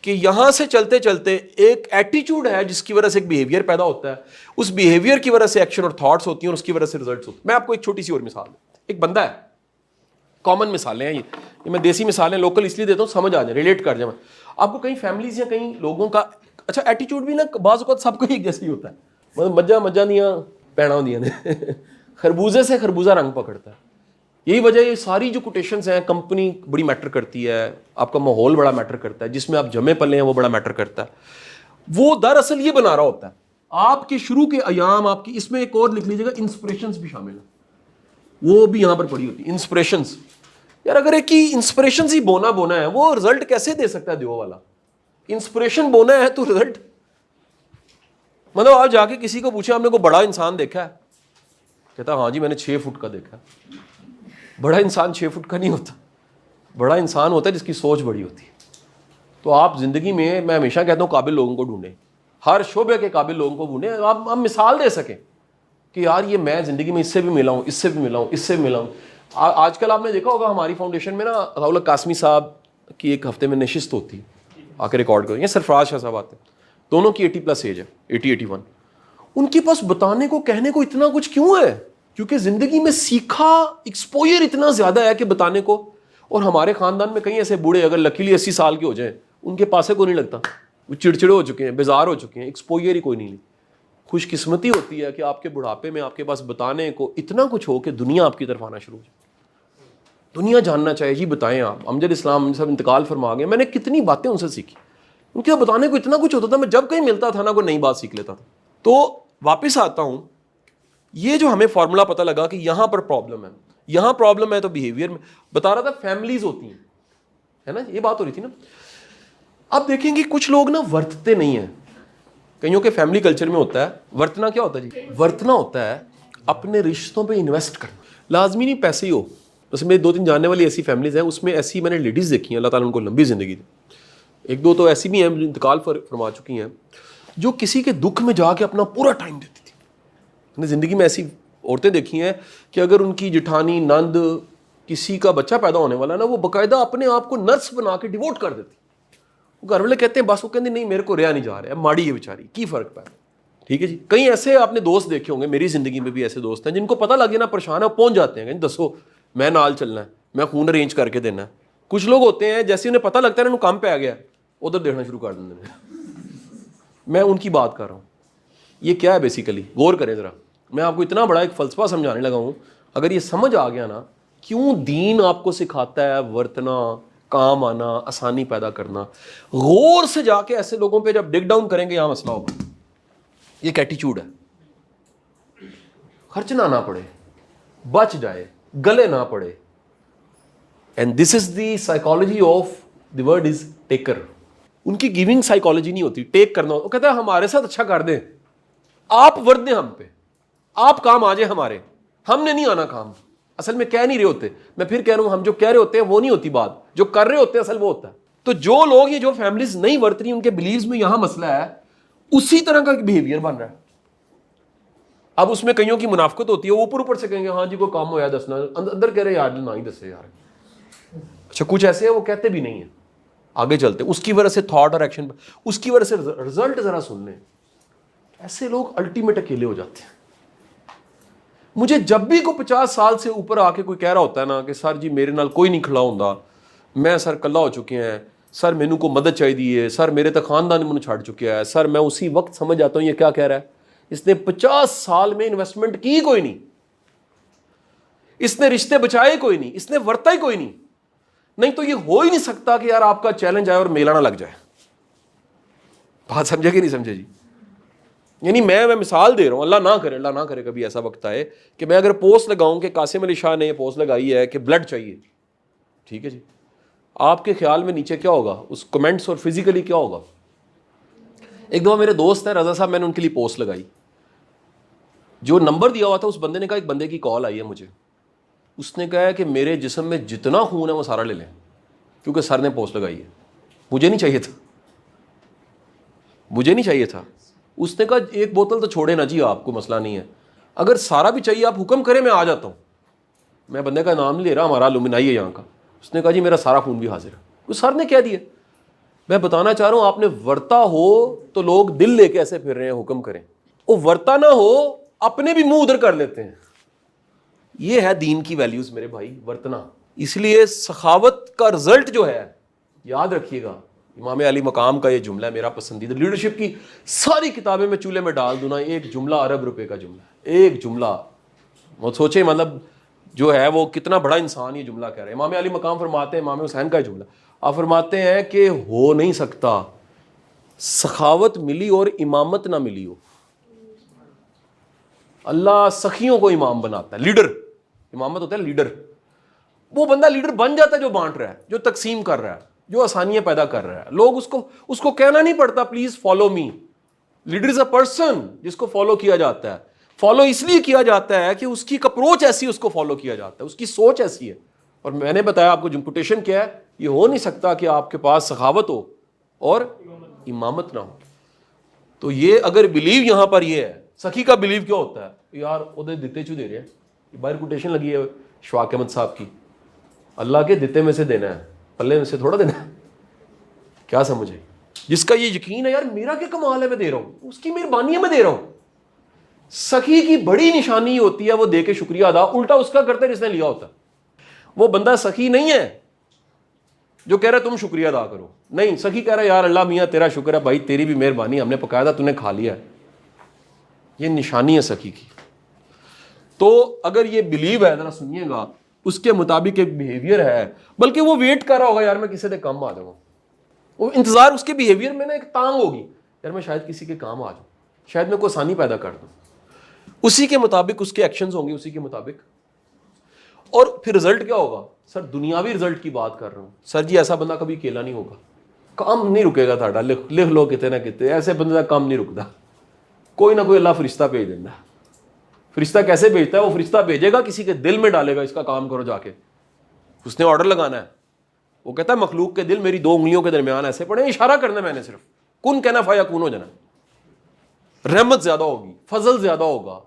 [SPEAKER 1] کہ یہاں سے چلتے چلتے ایک ایٹیچیوڈ ہے جس کی وجہ سے ایک بیہیویئر پیدا ہوتا ہے، اس بیہیویئر کی وجہ سے ایکشن اور تھاٹس ہوتی ہیں، اور اس کی وجہ سے ریزلٹس ہوتے ہیں. میں آپ کو ایک چھوٹی سی اور مثال دوں. ایک بندہ ہے، کامن مثالیں ہیں یہ میں دیسی مثالیں لوکل اس لیے دیتا ہوں سمجھ آ جائے، ریلیٹ کر جائے. آپ کو کئی فیملیز یا کئی لوگوں کا اچھا ایٹیچیوڈ بھی نا بعض اوقات سب کو ایک جیسا ہی ہوتا ہے. مطلب مجھا دیاں پیڑا ہوندیاں نے خربوزے سے خربوزہ رنگ پکڑتا ہے. یہی وجہ یہ ساری جو کوٹیشنز ہیں، کمپنی بڑی میٹر کرتی ہے، آپ کا ماحول بڑا میٹر کرتا ہے، جس میں آپ جمے پلے ہیں وہ بڑا میٹر کرتا ہے. وہ دراصل یہ بنا رہا ہوتا ہے آپ کے شروع کے ایام. آپ کی اس میں ایک اور لکھ لیجیے گا، انسپریشنز بھی شامل ہیں، وہ بھی یہاں پر پڑی ہوتی ہیں. انسپریشنز، یار اگر ایک ہی انسپریشنز ہی بونا ہے وہ رزلٹ کیسے دے سکتا ہے دیو والا؟ انسپریشن بونا ہے تو رزلٹ، مطلب آپ جا کے کسی کو پوچھیں آپ نے کوئی بڑا انسان دیکھا ہے؟ کہتا ہاں جی میں نے 6 فٹ کا دیکھا. بڑا انسان 6 فٹ کا نہیں ہوتا، بڑا انسان ہوتا ہے جس کی سوچ بڑی ہوتی ہے. تو آپ زندگی میں ہمیشہ کہتا ہوں قابل لوگوں کو ڈھونڈیں، ہر شعبے کے قابل لوگوں کو ڈھونڈیں. آپ مثال دے سکیں کہ یار یہ میں زندگی میں اس سے بھی ملا ہوں، اس سے بھی ملا ہوں، اس سے بھی ملا ہوں. آج کل آپ نے دیکھا ہوگا ہماری فاؤنڈیشن میں نا غول قاسمی صاحب کی ایک ہفتے میں نشست ہوتی آ کے ریکارڈ کریں، یا سرفراز شاہ صاحب آتے ہیں، دونوں کی 80+ ایج ہے، 80-81. ان کے پاس بتانے کو کہنے کو اتنا کچھ کیوں ہے؟ کیونکہ زندگی میں سیکھا ایکسپوئر اتنا زیادہ ہے کہ بتانے کو. اور ہمارے خاندان میں کئی ایسے بوڑھے اگر لکیلی 80 سال کے ہو جائیں ان کے پاسے کو نہیں لگتا، وہ چڑچڑے ہو چکے ہیں، بیزار ہو چکے ہیں، ایکسپوئر ہی کوئی نہیں. خوش قسمتی ہوتی ہے کہ آپ کے بڑھاپے میں آپ کے پاس بتانے کو اتنا کچھ ہو کہ دنیا آپ کی طرف آنا شروع ہو جائے، دنیا جاننا چاہے جی بتائیں آپ. امجد اسلام سب انتقال فرما گئے، میں نے کتنی باتیں ان سے سیکھی، ان کے بتانے کو اتنا کچھ ہوتا تھا، میں جب کہیں ملتا تھا نا کوئی نئی بات سیکھ لیتا تھا. تو واپس آتا ہوں، یہ جو ہمیں فارمولا پتہ لگا کہ یہاں پر پرابلم ہے، یہاں پرابلم ہے تو بیہیویئر میں بتا رہا تھا فیملیز ہوتی ہیں، ہے نا، یہ بات ہو رہی تھی نا. اب دیکھیں گے کچھ لوگ نا ورتتے نہیں ہیں. کئیوں کے فیملی کلچر میں ہوتا ہے ورتنا. کیا ہوتا ہے جی؟ ورتنا ہوتا ہے اپنے رشتوں پہ انویسٹ کرنا. لازمی نہیں پیسے ہی ہو. جیسے میری 2-3 جاننے والی ایسی فیملیز ہیں، اس میں ایسی میں نے لیڈیز دیکھی ہیں، اللہ تعالیٰ ان کو لمبی زندگی دے. 1-2 تو ایسی بھی ہیں جو انتقال فرما چکی ہیں، جو کسی کے دکھ میں جا کے اپنا پورا ٹائم دیتی تھی. میں نے زندگی میں ایسی عورتیں دیکھی ہیں کہ اگر ان کی جٹھانی نند کسی کا بچہ پیدا ہونے والا ہے نا، وہ باقاعدہ اپنے آپ کو نرس بنا کے ڈیووٹ کر دیتی. گھر والے کہتے ہیں بس، وہ کہتے ہیں نہیں میرے کو رہا نہیں جا رہا ہے، ماڑی ہے بیچاری، کی فرق پڑا. ٹھیک ہے جی. کئی ایسے آپ نے دوست دیکھے ہوں گے، میری زندگی میں بھی ایسے دوست ہیں جن کو پتہ لگ گیا نا پریشان ہے، پہنچ جاتے ہیں کہ دسو میں نال چلنا ہے، میں خون ارینج کر کے دینا ہے. کچھ لوگ ہوتے ہیں جیسے انہیں پتہ لگتا ہے انہوں کام پہ آ گیا ادھر دیکھنا شروع کر دیں. میں ان کی بات کر رہا ہوں. یہ کیا ہے بیسیکلی؟ غور کریں ذرا. میں آپ کو اتنا بڑا ایک فلسفہ سمجھانے لگا ہوں، اگر یہ سمجھ آ گیا نا کیوں دین آپ کو سکھاتا ہے ورتنا، کام آنا، آسانی پیدا کرنا. غور سے جا کے ایسے لوگوں پہ جب ڈگ ڈاؤن کریں گے یہاں مسئلہ ہوگا. یہ ایک ایٹیچیوڈ ہے. خرچنا نہ پڑے، بچ جائے، گلے نہ پڑے. And this is the psychology of the word is taker. ان کی گیونگ سائیکالوجی نہیں ہوتی، ٹیک کرنا. وہ کہتا ہے ہمارے ساتھ اچھا کر دیں، آپ ورد دیں ہم پہ، آپ کام آ جائے ہمارے، ہم نے نہیں آنا کام. اصل میں کہہ نہیں رہے ہوتے. میں پھر کہہ رہا ہوں، ہم جو کہہ رہے ہوتے ہیں وہ نہیں ہوتی بات، جو کر رہے ہوتے ہیں اصل وہ ہوتا ہے. تو جو لوگ یہ جو فیملیز نہیں ورت رہی، ان کے بلیوز میں یہاں مسئلہ ہے، اسی طرح کا بیہیویئر بن رہا ہے. اب اس میں کئیوں کی منافقت ہوتی ہے، وہ اوپر سے کہیں گے ہاں جی کوئی کام ہو یا دسنا، اندر کہہ رہے یار نہ ہی دسے یار. اچھا کچھ ایسے ہیں وہ کہتے بھی نہیں ہیں. آگے چلتے اس کی وجہ سے تھاٹ اور ایکشن، اس کی وجہ سے رزلٹ ذرا سن لیں. ایسے لوگ الٹیمیٹ اکیلے ہو جاتے ہیں. مجھے جب بھی کوئی 50 سال سے اوپر آ کے کوئی کہہ رہا ہوتا ہے نا کہ سر جی میرے نال کوئی نہیں کھڑا ہوندا، میں سر کلا ہو چکے ہیں، سر مینوں کو مدد چاہیے ہے، سر میرے تک خاندان مینوں چھڑ چکا ہے، سر میں اسی وقت سمجھ جاتا ہوں یہ کیا کہہ رہا ہے. اس نے 50 سال میں انویسٹمنٹ کی کوئی نہیں، اس نے رشتے بچائے کوئی نہیں، اس نے ورتا ہی کوئی نہیں. نہیں تو یہ ہو ہی نہیں سکتا کہ یار آپ کا چیلنج آئے اور میلہ نہ لگ جائے. بات سمجھے کہ نہیں سمجھے جی؟ یعنی میں مثال دے رہا ہوں، اللہ نہ کرے کبھی ایسا وقت آئے کہ میں اگر پوسٹ لگاؤں کہ قاسم علی شاہ نے یہ پوسٹ لگائی ہے کہ بلڈ چاہیے، ٹھیک ہے جی، آپ کے خیال میں نیچے کیا ہوگا اس کمنٹس اور فزیکلی کیا ہوگا؟ ایک دفعہ میرے دوست ہیں رضا صاحب، میں نے ان کے لیے پوسٹ لگائی، جو نمبر دیا ہوا تھا اس بندے نے کہا ایک بندے کی کال آئی ہے مجھے، اس نے کہا ہے کہ میرے جسم میں جتنا خون ہے وہ سارا لے لیں کیونکہ سر نے پوسٹ لگائی ہے. مجھے نہیں چاہیے تھا، مجھے نہیں چاہیے تھا. اس نے کہا ایک بوتل تو چھوڑے نا جی، آپ کو مسئلہ نہیں ہے، اگر سارا بھی چاہیے آپ حکم کریں میں آ جاتا ہوں. میں بندے کا نام نہیں لے رہا، ہمارا الومنائی ہے یہاں کا. اس نے کہا جی میرا سارا خون بھی حاضر ہے. وہ سر نے کہہ دیا. میں بتانا چاہ رہا ہوں آپ نے ورتا ہو تو لوگ دل لے کے ایسے پھر رہے ہیں حکم کریں، وہ ورتا نہ ہو اپنے بھی منہ ادھر کر لیتے ہیں. یہ ہے دین کی ویلیوز میرے بھائی، ورتنا. اس لیے سخاوت کا رزلٹ جو ہے یاد رکھیے گا. امام علی مقام کا یہ جملہ ہے میرا پسندیدہ، لیڈرشپ کی ساری کتابیں میں چولہے میں ڈال دوں نا، ایک جملہ ارب روپے کا جملہ ہے، ایک جملہ. وہ سوچیں مطلب جو ہے وہ کتنا بڑا انسان یہ جملہ کہہ رہے ہیں. امام علی مقام فرماتے ہیں، امام حسین کا جملہ آپ فرماتے ہیں کہ ہو نہیں سکتا سخاوت ملی اور امامت نہ ملی ہو. اللہ سخیوں کو امام بناتا ہے، لیڈر. امامت ہوتا ہے لیڈر. وہ بندہ لیڈر بن جاتا ہے جو بانٹ رہا ہے، جو تقسیم کر رہا ہے، جو آسانیاں پیدا کر رہا ہے. لوگ اس کو کہنا نہیں پڑتا please follow me. Leader is a person جس کو فالو کیا جاتا ہے. فالو اس لیے کیا جاتا ہے کہ اس کی اپروچ ایسی، اس کو فالو کیا جاتا ہے، اس کی سوچ ایسی ہے. اور میں نے بتایا آپ کو جمپوٹیشن کیا ہے، یہ ہو نہیں سکتا کہ آپ کے پاس سخاوت ہو اور امامت نہ ہو. تو یہ اگر بلیو یہاں پر یہ ہے سخی کا بلیو کیا ہوتا ہے؟ یار ادھر دیتے چو دے رہے ہیں، باہر کوٹیشن لگی ہے شفاق احمد صاحب کی، اللہ کے دیتے میں سے دینا ہے، پلے میں سے تھوڑا دینا ہے. کیا سمجھے؟ جس کا یہ یقین ہے یار میرا کیا کمال ہے میں دے رہا ہوں، اس کی مہربانی ہے میں دے رہا ہوں. سخی کی بڑی نشانی ہوتی ہے وہ دے کے شکریہ ادا، الٹا اس کا کرتا ہے جس نے لیا ہوتا ہے. وہ بندہ سخی نہیں ہے جو کہہ رہا تم شکریہ ادا کرو، نہیں، سخی کہہ رہا ہے یار اللہ میاں تیرا شکر ہے بھائی، تیری بھی مہربانی، ہم نے پکایا تھا تو نے کھا لیا ہے. یہ نشانی ہے سخی کی. تو اگر یہ بلیو ہے، ذرا سنیے گا، اس کے مطابق ایک بیہیویئر ہے، بلکہ وہ ویٹ کر رہا ہوگا یار میں کسی کے کام آ جاؤں، وہ انتظار اس کے بیہیویئر میں نا ایک تانگ ہوگی، یار میں شاید کسی کے کام آ جاؤں، شاید میں کوئی آسانی پیدا کر دوں. اسی کے مطابق اس کے ایکشنز ہوں گے، اسی کے مطابق. اور پھر رزلٹ کیا ہوگا؟ سر دنیاوی رزلٹ کی بات کر رہا ہوں. سر جی ایسا بندہ کبھی اکیلا نہیں ہوگا، کام نہیں رکے گا تھا، لکھ لو کتے نہ کتے، ایسے بندے کا کام نہیں رکتا. کوئی نہ کوئی اللہ فرشتہ بھیج دینا. فرشتہ کیسے بھیجتا ہے؟ وہ فرشتہ بھیجے گا، کسی کے دل میں ڈالے گا اس کا کام کرو جا کے، اس نے آرڈر لگانا ہے. وہ کہتا ہے مخلوق کے دل میری دو انگلیوں کے درمیان ایسے پڑے، اشارہ کرنا میں نے صرف، کن کہنا فیکون ہو جانا. رحمت زیادہ ہوگی، فضل زیادہ ہوگا،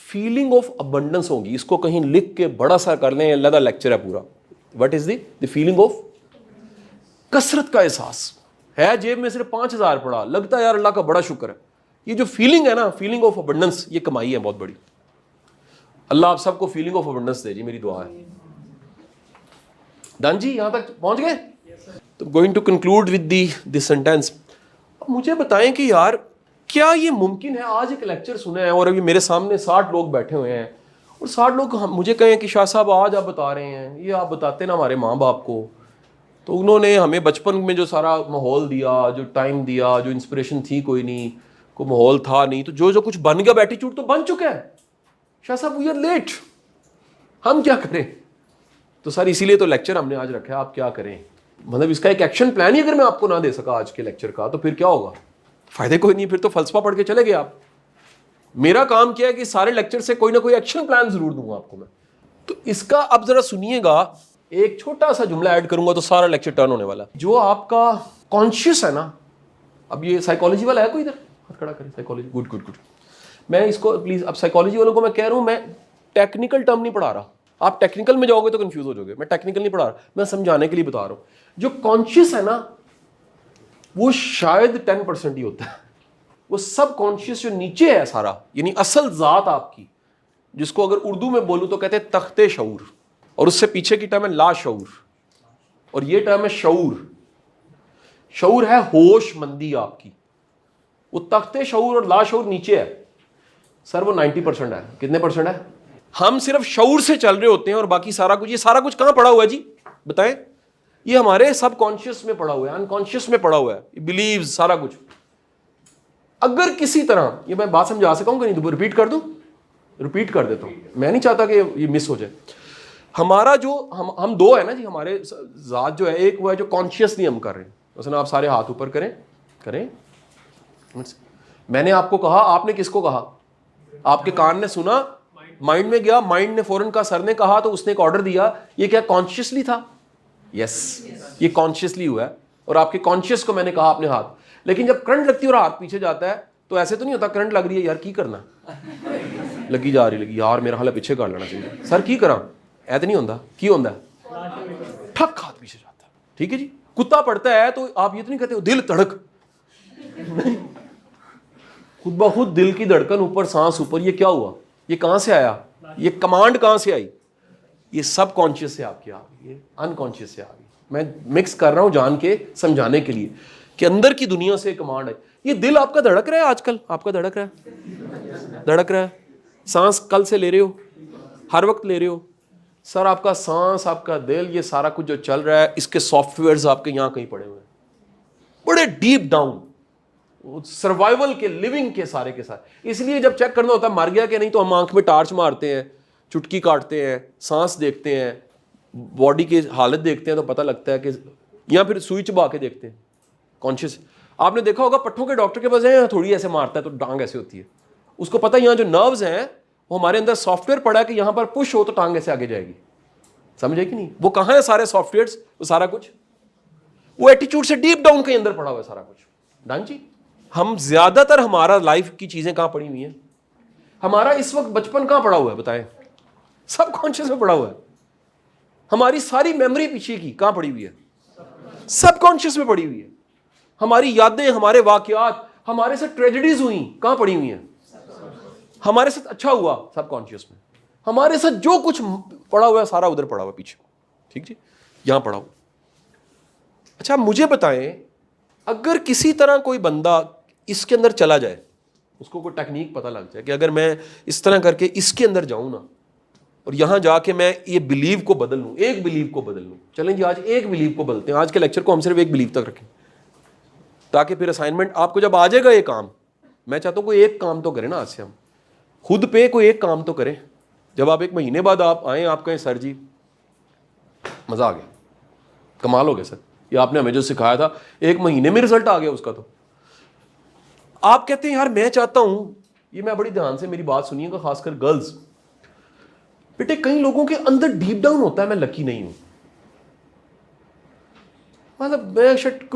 [SPEAKER 1] فیلنگ آف ابنڈنس ہوگی. اس کو کہیں لکھ کے بڑا سا کر لیں، اللہ کا لیکچر ہے پورا. What is the feeling of کثرت کا احساس ہے. جیب میں صرف 5,000 پڑا، لگتا ہے یار اللہ کا بڑا شکر ہے. یہ جو فیلنگ ہے نا، فیلنگ آف ابنڈنس، یہ کمائی ہے بہت بڑی. اللہ آپ سب کو فیلنگ آف ابنڈنس دے جی، میری دعا ہے. ڈن جی، یہاں تک پہنچ گئے؟ تو going to conclude with the sentence. مجھے بتائیں کہ یار کیا یہ ممکن ہے؟ آج ایک لیکچر سنا ہے اور ابھی میرے سامنے 60 لوگ بیٹھے ہوئے ہیں، اور 60 لوگ مجھے کہیں کہ شاہ صاحب آج آپ بتا رہے ہیں، یہ آپ بتاتے نا ہمارے ماں باپ کو، تو انہوں نے ہمیں بچپن میں جو سارا ماحول دیا، جو ٹائم دیا، جو انسپریشن تھی کوئی نہیں، کوئی ماحول تھا نہیں، تو جو کچھ بن گیا ایٹیٹیوڈ تو بن چکا ہے. شاہ صاحب وی آر لیٹ، ہم کیا کریں؟ تو سر اسی لیے تو لیکچر ہم نے آج رکھا ہے، آپ کیا کریں؟ مطلب اس کا ایک ایکشن پلان ہی اگر میں آپ کو نہ دے سکا آج کے لیکچر کا، تو پھر کیا ہوگا؟ فائدے کوئی نہیں، پھر تو فلسفہ پڑھ کے چلے گئے آپ. میرا کام کیا ہے کہ سارے لیکچر سے کوئی نہ کوئی ایکشن پلان ضرور دوں گا آپ کو میں. تو اس کا اب ذرا سنیے گا، ایک چھوٹا سا جملہ ایڈ کروں گا تو سارا لیکچر ٹرن ہونے والا. جو آپ کا کانشیس ہے نا، اب یہ سائیکالوجی والا ہے کوئی ادھر؟ ہاتھ کھڑا کریں. Psychology, good good good. میں اس کو پلیز، اب سائیکالوجی والوں کو میں کہہ رہا ہوں، میں ٹیکنیکل ٹرم نہیں پڑھا رہا. آپ ٹیکنیکل میں جاؤ گے تو کنفیوز ہو جاؤ گے. میں ٹیکنیکل نہیں پڑھا رہا، میں سمجھانے کے لیے بتا رہا ہوں. جو کانشیس ہے نا، وہ شاید 10% ہی ہوتا ہے. وہ سب کانشیس جو نیچے ہے سارا، یعنی اصل ذات آپ کی، جس کو اگر اردو میں بولوں تو کہتے ہیں تخت شعور، اور اس سے پیچھے کی ٹرم ہے لا شعور، اور یہ ٹرم ہے شعور. شعور ہے ہوش مندی آپ کی. وہ تخت شعور اور لا شعور نیچے ہے. سر وہ 90% ہے. کتنے پرسنٹ ہے؟ ہم صرف شعور سے چل رہے ہوتے ہیں اور باقی سارا کچھ، یہ سارا کچھ کہاں پڑا ہوا ہے جی بتائیں؟ یہ ہمارے سب کانشیس میں پڑا ہوا ہے، انکانشیس میں پڑا ہوا ہے، بلیوز سارا کچھ. اگر کسی طرح، یہ میں بات سمجھا سکا ہوں کہ نہیں؟ ریپیٹ کر دوں؟ ریپیٹ کر دیتا ہوں، میں نہیں چاہتا کہ یہ مس ہو جائے. ہمارا جو ہم دو ہے نا جی، ہمارے ذات جو ہے، ایک وہ ہے جو کانشیسلی ہم کر رہے ہیں. مثلا آپ سارے ہاتھ اوپر کریں. میں نے آپ کو کہا، آپ نے کس کو کہا؟ آپ کے کان نے سنا، مائنڈ میں گیا، مائنڈ نے فوراً کا، سر نے کہا تو اس نے ایک آرڈر دیا. یہ کیا کانشیسلی تھا؟ یس، یہ کانشیسلی ہوا ہے. اور آپ کے کانشیس کو میں نے کہا اپنے ہاتھ. لیکن جب کرنٹ لگتی ہے اور ہاتھ پیچھے جاتا ہے تو ایسے تو نہیں ہوتا کرنٹ لگ رہی ہے یار کی کرنا، لگی جا رہی، لگی یار میرا حال ہے پیچھے کر لینا چاہیے، سر کی کراں، ایت نہیں ہوتا. کی ہوتا ہے؟ ٹھک ہاتھ پیچھے جاتا ہے. ٹھیک ہے جی. کتا پڑتا ہے تو آپ یہ تو نہیں کہتے ہو دل تڑک، نہیں، خود بخود دل کی دھڑکن اوپر، سانس اوپر. یہ کیا ہوا؟ یہ کہاں سے آیا؟ یہ کمانڈ کہاں سے آئی؟ یہ سب کانشیس سے آپ کی آ گئی، یہ انکانشیس سے آ گئی. میں مکس کر رہا ہوں جان کے سمجھانے کے لیے کہ اندر کی دنیا سے کمانڈ ہے. یہ دل آپ کا دھڑک رہا ہے آج کل، آپ کا دھڑک رہا ہے. سانس کل سے لے رہے ہو، ہر وقت لے رہے ہو. سر آپ کا سانس، آپ کا دل، یہ سارا کچھ جو چل رہا ہے، اس کے سافٹ ویئرز آپ کے یہاں کہیں پڑے ہوئے ہیں، بڑے ڈیپ ڈاؤن، سروائیول کے، لیونگ کے سارے کے سارے. اس لیے جب چیک کرنا ہوتا ہے مر گیا کہ نہیں تو ہم آنکھ میں ٹارچ مارتے ہیں، چٹکی کاٹتے ہیں، سانس دیکھتے ہیں، باڈی کی حالت دیکھتے ہیں تو پتہ لگتا ہے کہ، یا پھر سوئی چبا کے دیکھتے ہیں کانشیس. آپ نے دیکھا ہوگا پٹھوں کے ڈاکٹر کے پاس ہے، تھوڑی ایسے مارتا ہے تو ٹانگ ایسے ہوتی ہے. اس کو پتہ یہاں جو نروز ہیں وہ ہمارے اندر سافٹ ویئر پڑا ہے کہ یہاں پر پش ہو تو ٹانگ ایسے آگے جائے گی. سمجھے کہ نہیں؟ وہ کہاں ہے سارے سافٹ ویئرس؟ وہ سارا کچھ وہ ایٹیچیوڈ سے ڈیپ ڈاؤن کے اندر پڑا ہوا ہے سارا کچھ. ڈان جی، ہم زیادہ تر ہمارا لائف کی چیزیں کہاں پڑی ہوئی ہیں؟ ہمارا اس وقت بچپن کہاں پڑا ہوا ہے بتائیں؟ سب کانشیس میں پڑا ہوا ہے. ہماری ساری میموری پیچھے کی کہاں پڑی ہوئی ہے؟ سب کانشیس میں پڑی ہوئی ہے. ہماری یادیں، ہمارے واقعات، ہمارے ساتھ ٹریجڈیز ہوئی کہاں پڑی ہوئی ہیں؟ ہمارے ساتھ اچھا ہوا سب کانشیس میں. ہمارے ساتھ جو کچھ پڑا ہوا ہے سارا ادھر پڑا ہوا پیچھے. ٹھیک جی، یہاں پڑا ہوا. اچھا مجھے بتائیں، اگر کسی طرح کوئی بندہ اس کے اندر چلا جائے، اس کو کوئی ٹیکنیک پتہ لگ جائے کہ اگر میں اس طرح کر کے اس کے اندر جاؤں نا اور یہاں جا کے میں یہ بلیو کو بدل لوں، ایک بلیو کو بدل لوں. چلیں جی آج ایک بلیو کو بدلتے ہیں. آج کے لیکچر کو ہم صرف ایک بلیو تک رکھیں تاکہ پھر اسائنمنٹ آپ کو جب آ جائے گا یہ کام، میں چاہتا ہوں کوئی ایک کام تو کریں نا. آج سے ہم خود پہ کوئی ایک کام تو کریں. جب آپ ایک مہینے بعد آپ آئیں، آپ کہیں سر جی مزہ آ گیا، کمال ہو گیا سر، یہ آپ نے ہمیں جو سکھایا تھا ایک مہینے میں رزلٹ آ گیا اس کا. تو آپ کہتے ہیں یار میں چاہتا ہوں، یہ میں بڑی دھیان سے میری بات سنیے گا، خاص کر گرلز بیٹے، کئی لوگوں کے اندر ڈیپ ڈاؤن ہوتا ہے میں لکی نہیں ہوں. مطلب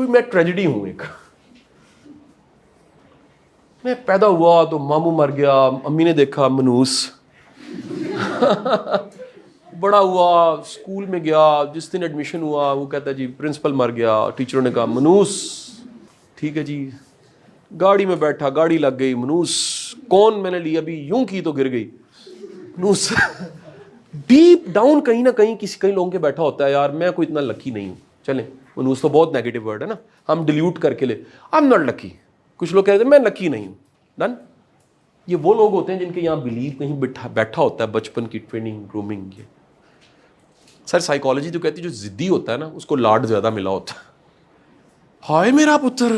[SPEAKER 1] میں ٹریجڈی ہوں. ایک میں پیدا ہوا تو ماموں مر گیا، امی نے دیکھا منوس. بڑا ہوا، اسکول میں گیا، جس دن ایڈمیشن ہوا وہ کہتا ہے جی پرنسپل مر گیا، ٹیچروں نے کہا منوس. ٹھیک ہے جی، گاڑی میں بیٹھا، گاڑی لگ گئی، منوس. کون میں نے لی ابھی یوں کی تو گر گئی، منوس. ڈیپ ڈاؤن کہیں نہ کہیں کئی لوگوں کے بیٹھا ہوتا ہے یار میں کوئی اتنا لکی نہیں ہوں. چلیں منوس تو بہت نیگیٹو ورڈ ہے نا، ہم ڈیلیوٹ کر کے لے آئی ایم ناٹ لکی. کچھ لوگ کہتے ہیں میں لکی نہیں ہوں. ڈن. یہ وہ لوگ ہوتے ہیں جن کے یہاں بلیو کہیں بیٹھا ہوتا ہے بچپن کی ٹریننگ گرومنگ. یہ سر سائیکالوجی تو کہتی ہے جو ضدی ہوتا ہے نا اس کو لاڈ زیادہ ملا ہوتا ہے. ہائے میرا پتر،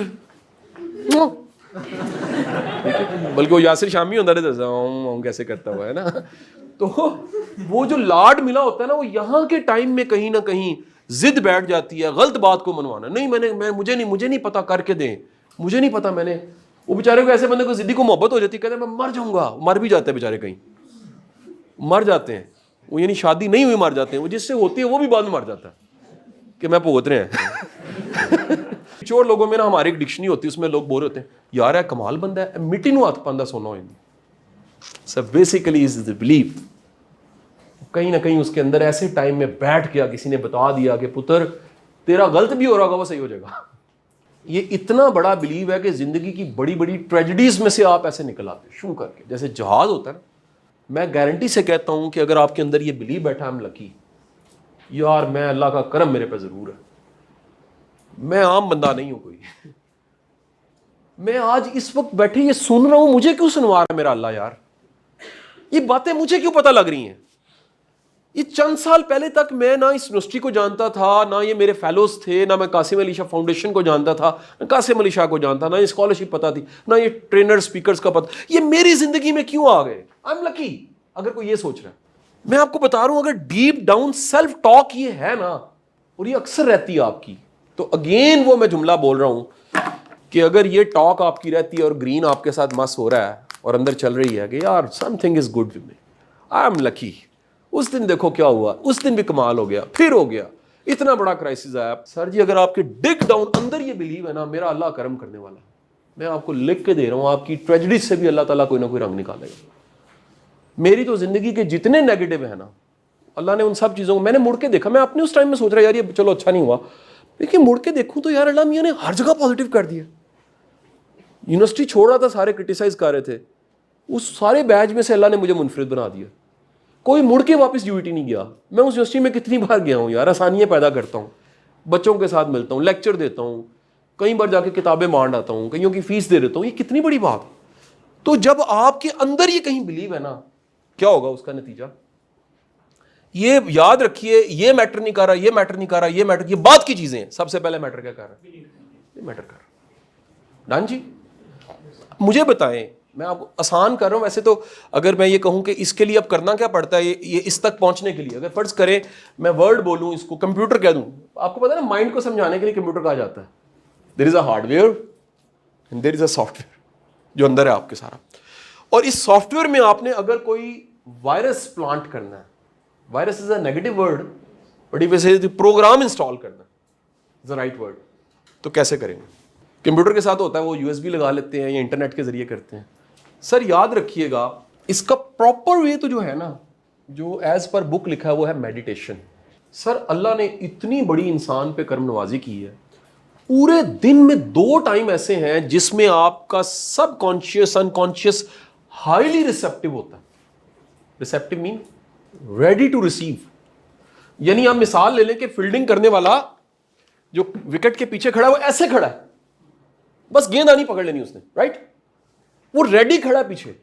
[SPEAKER 1] بلکہ وہ یاسر شامی ہوتا رہتا کیسے کرتا ہوا ہے نا. تو وہ جو لاڈ ملا ہوتا ہے نا، وہ یہاں کے ٹائم میں کہیں نہ کہیں ضد بیٹھ جاتی ہے غلط بات کو منوانا. نہیں مجھے نہیں پتا، کر کے دیں، مجھے نہیں پتا. میں نے وہ بیچارے کو ایسے بندے کو ضدی کو محبت ہو جاتی ہے، کہتے ہیں میں مر جاؤں گا. مر بھی جاتے ہیں بیچارے، کہیں مر جاتے ہیں وہ، یعنی شادی نہیں ہوئی مر جاتے ہیں. وہ جس سے ہوتی ہے وہ بھی بعد میں مر جاتا ہے کہ میں بھگت رہے ہیں. چور لوگوں میں نا ہماری ایک ڈکشنری ہوتی ہے، اس میں لوگ بول رہے ہوتے ہیں یار ہے کمال بندہ ہے، مٹی نو ہاتھ پاندہ سونا ہوئی. So basically is the belief. کہیں نہ کہیں اس کے اندر ایسے ٹائم میں بیٹھ گیا، کسی نے بتا دیا کہ پتر تیرا غلط بھی ہو رہا ہوگا وہ صحیح ہو جائے گا. یہ اتنا بڑا بلیو ہے کہ زندگی کی بڑی بڑی ٹریجڈیز میں سے آپ ایسے نکل آتے شو کر کے. جیسے جہاز ہوتا ہے نا، میں گارنٹی سے کہتا ہوں کہ اگر آپ کے اندر یہ بلیو بیٹھا ہم لکی، یار میں اللہ کا کرم میرے پہ ضرور ہے، میں عام بندہ نہیں ہوں کوئی. میں آج اس وقت بیٹھے یہ سن رہا ہوں، مجھے کیوں سنوا رہا ہے میرا اللہ یار؟ یہ باتیں مجھے کیوں پتہ لگ رہی ہیں؟ یہ چند سال پہلے تک میں نہ اس یونیورسٹی کو جانتا تھا، نہ یہ میرے فیلوز تھے، نہ میں قاسم علی شاہ فاؤنڈیشن کو جانتا تھا، نہ قاسم علی شاہ کو جانتا، نہ یہ اسکالرشپ پتہ تھی، نہ یہ ٹرینر سپیکرز کا پتہ. یہ میری زندگی میں کیوں آ گئے؟ آئی ایم لکی. اگر کوئی یہ سوچ رہا ہے، میں آپ کو بتا رہا ہوں اگر ڈیپ ڈاؤن سیلف ٹاک یہ ہے نا، اور یہ اکثر رہتی ہے آپ کی، تو اگین وہ میں جملہ بول رہا ہوں کہ اگر یہ ٹاک آپ کی رہتی ہے اور گرین آپ کے ساتھ مس ہو رہا ہے اور اندر چل رہی ہے کہ یار something is good with me, I am lucky, اس دن دیکھو کیا ہوا، اس دن بھی کمال ہو گیا، پھر ہو گیا، اتنا بڑا کرائسس آیا. سر جی اگر آپ کے ڈگ ڈاؤن اندر یہ بلیو ہے نا، میرا اللہ کرم کرنے والا ہے. میں آپ کو لکھ کے دے رہا ہوں، آپ کی ٹریجڈی سے بھی اللہ تعالیٰ کوئی نہ کوئی رنگ نکالے گا. میری تو زندگی کے جتنے نیگیٹو ہیں نا، اللہ نے ان سب چیزوں کو میں نے مڑ کے دیکھا. میں اپنے اس ٹائم میں سوچ رہا یار یہ چلو اچھا نہیں ہوا، لیکن مڑ کے دیکھوں تو یار اللہ میاں نے ہر جگہ پازیٹیو کر دیا. یونیورسٹی چھوڑ رہا تھا، سارے کرٹیسائز کر رہے تھے، اس سارے بیچ میں سے اللہ نے مجھے منفرد بنا دیا. کوئی مڑ کے واپس ڈیوٹی نہیں گیا. میں اس یونیورسٹی میں کتنی بار گیا ہوں یار، آسانیاں پیدا کرتا ہوں، بچوں کے ساتھ ملتا ہوں، لیکچر دیتا ہوں، کئی بار جا کے کتابیں مانڈ آتا ہوں، کئیوں کی فیس دے دیتا ہوں. یہ کتنی بڑی بات. تو جب آپ کے اندر یہ کہیں بلیو ہے نا، کیا ہوگا اس کا نتیجہ؟ یہ یاد رکھیے، یہ میٹر نہیں کر رہا، یہ میٹر نہیں کر رہا، یہ میٹر، یہ بات کی چیزیں ہیں. سب سے پہلے میٹر کیا کر رہا ہے؟ یہ میٹر کر رہا. ڈن جی. مجھے بتائیں، میں آپ کو آسان کر رہا ہوں ویسے تو، اگر میں یہ کہوں کہ اس کے لیے اب کرنا کیا پڑتا ہے یہ اس تک پہنچنے کے لیے، اگر فرض کریں میں ورڈ بولوں، اس کو کمپیوٹر کہہ دوں، آپ کو پتا ہے نا مائنڈ کو سمجھانے کے لیے کمپیوٹر کہا جاتا ہے. There is a hardware and there is a software جو اندر ہے آپ کے سارا. اور اس سافٹ ویئر میں آپ نے اگر کوئی وائرس پلانٹ کرنا ہے، virus is a negative word but if سے پروگرام انسٹال کرنا از اے رائٹ ورڈ، تو کیسے کریں گے؟ کمپیوٹر کے ساتھ ہوتا ہے وہ USB لگا لیتے ہیں یا انٹرنیٹ کے ذریعے کرتے ہیں. سر یاد رکھیے گا اس کا پراپر وے تو جو ہے نا، جو ایز پر بک لکھا ہے وہ ہے میڈیٹیشن. سر اللہ نے اتنی بڑی انسان پہ کرم نوازی کی ہے، پورے دن میں 2 ٹائم ایسے ہیں جس میں آپ کا subconscious unconscious highly receptive ہوتا ہے. Receptive mean ready to receive. یعنی آپ مثال لے لیں کہ فیلڈنگ کرنے والا جو وکٹ کے پیچھے کھڑا ہے وہ ایسے کھڑا ہے، بس گیند آنی پکڑ لینی اس نے، رائٹ؟ وہ ریڈی کھڑا ہے پیچھے.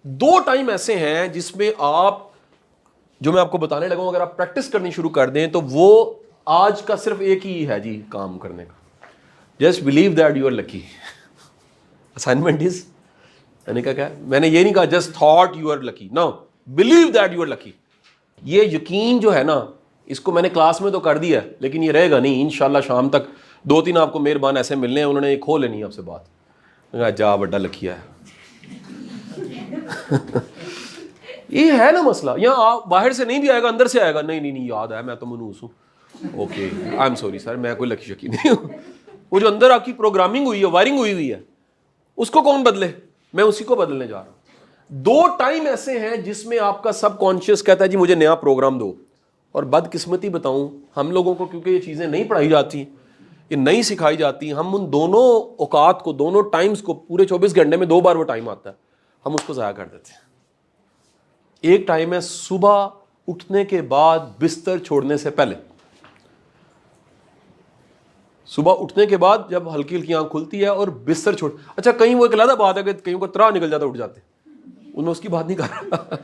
[SPEAKER 1] 2 ٹائم ایسے ہیں جس میں آپ، جو میں آپ کو بتانے لگا ہوں، اگر آپ پریکٹس کرنی شروع کر دیں تو وہ آج کا صرف ایک ہی ہے جی کام کرنے کا. Just believe that you are lucky. Assignment is, میں نے کہا کیا، میں نے یہ نہیں کہا just thought you are lucky, no, believe that you are lucky. یہ یقین جو ہے نا، اس کو میں نے کلاس میں تو کر دیا ہے لیکن یہ رہے گا نہیں. انشاءاللہ شام تک 2-3 آپ کو مہربان ایسے ملنے ہیں، انہوں نے یہ کھو لینی ہے آپ سے بات. جا بڑا لکھیا ہے. یہ ہے نا مسئلہ. یہاں باہر سے نہیں بھی آئے گا، اندر سے آئے گا، نہیں یاد ہے میں تو منوس ہوں. Okay I am sorry sir, میں کوئی لکی شکی نہیں ہوں. وہ جو اندر آپ کی پروگرامنگ ہوئی ہے، وائرنگ ہوئی ہے، اس کو کون بدلے؟ میں اسی کو بدلنے جا رہا ہوں. 2 ٹائم ایسے ہیں جس میں آپ کا سب کانشیس کہتا ہے جی مجھے نیا پروگرام دو. اور بدقسمتی بتاؤں ہم لوگوں کو، کیونکہ یہ چیزیں نہیں پڑھائی جاتی، یہ نہیں سکھائی جاتی، ہم ان دونوں اوقات کو، دونوں ٹائمز کو، پورے 24 گھنٹے میں 2 بار وہ ٹائم آتا ہے، ہم اس کو ضائع کر دیتے ہیں. ایک ٹائم ہے صبح اٹھنے کے بعد بستر چھوڑنے سے پہلے. صبح اٹھنے کے بعد جب ہلکی ہلکی آنکھ کھلتی ہے اور بستر چھوڑ، اچھا کہیں وہ ایک علیحدہ بات ہے کہ کہیں کو ترا نکل جاتا، اٹھ جاتے، میں اس کی بات نہیں کر رہا.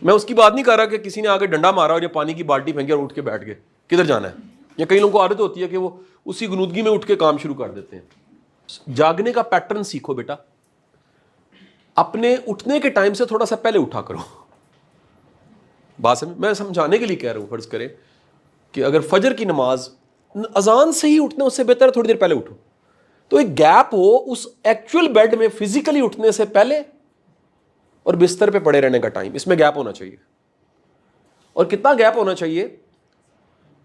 [SPEAKER 1] میں اس کی بات نہیں کر رہا کہ کسی نے آگے ڈنڈا مارا اور یا پانی کی بالٹی پھینکی اور اٹھ کے بیٹھ گئے، کدھر جانا ہے. یا کئی لوگوں کو عادت ہوتی ہے کہ وہ اسی گنودگی میں اٹھ کے کام شروع کر دیتے ہیں. جاگنے کا پیٹرن سیکھو بیٹا. اپنے اٹھنے کے ٹائم سے تھوڑا سا پہلے اٹھا کرو. بات میں سمجھانے کے لیے کہہ رہا ہوں. فرض کرے کہ اگر فجر کی نماز اذان سے ہی اٹھنا، اس سے بہتر ہے تھوڑی دیر پہلے اٹھو. تو ایک گیپ ہو اس ایکچوئل بیڈ میں فزیکلی اٹھنے سے پہلے اور بستر پہ پڑے رہنے کا ٹائم، اس میں گیپ ہونا چاہیے. اور کتنا گیپ ہونا چاہیے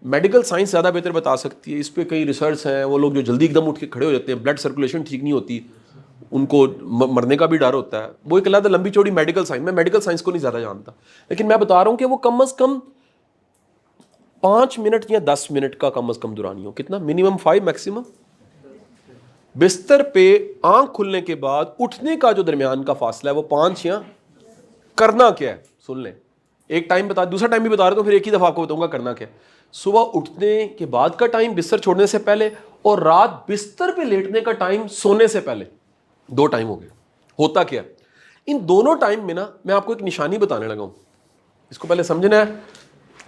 [SPEAKER 1] میڈیکل سائنس زیادہ بہتر بتا سکتی ہے. اس پہ کئی ریسرچ ہیں. وہ لوگ جو جلدی ایک دم اٹھ کے کھڑے ہو جاتے ہیں، بلڈ سرکولیشن ٹھیک نہیں ہوتی، ان کو مرنے کا بھی ڈر ہوتا ہے. وہ ایک علیحدہ لمبی چوڑی میڈیکل سائنس، میں میڈیکل سائنس کو نہیں زیادہ جانتا، لیکن میں بتا رہا ہوں کہ وہ کم از کم 5 منٹ یا 10 منٹ کا کم از کم دورانی ہو. کتنا؟ Minimum 5، maximum. بستر پہ آنکھ کھلنے کے بعد اٹھنے کا جو درمیان کا فاصلہ ہے وہ 5 یا کرنا کیا ہے سن لیں. ایک ٹائم بتا، دوسرا ٹائم بھی بتا رہا ہوں، پھر ایک ہی دفعہ آپ کو بتاؤں گا کرنا کیا. صبح اٹھنے کے بعد کا ٹائم بستر چھوڑنے سے پہلے، اور رات بستر پہ لیٹنے کا ٹائم سونے سے پہلے. 2 ٹائم ہو گئے. ہوتا کیا ان دونوں ٹائم میں نا، میں آپ کو ایک نشانی بتانے لگا ہوں. اس کو پہلے سمجھنا ہے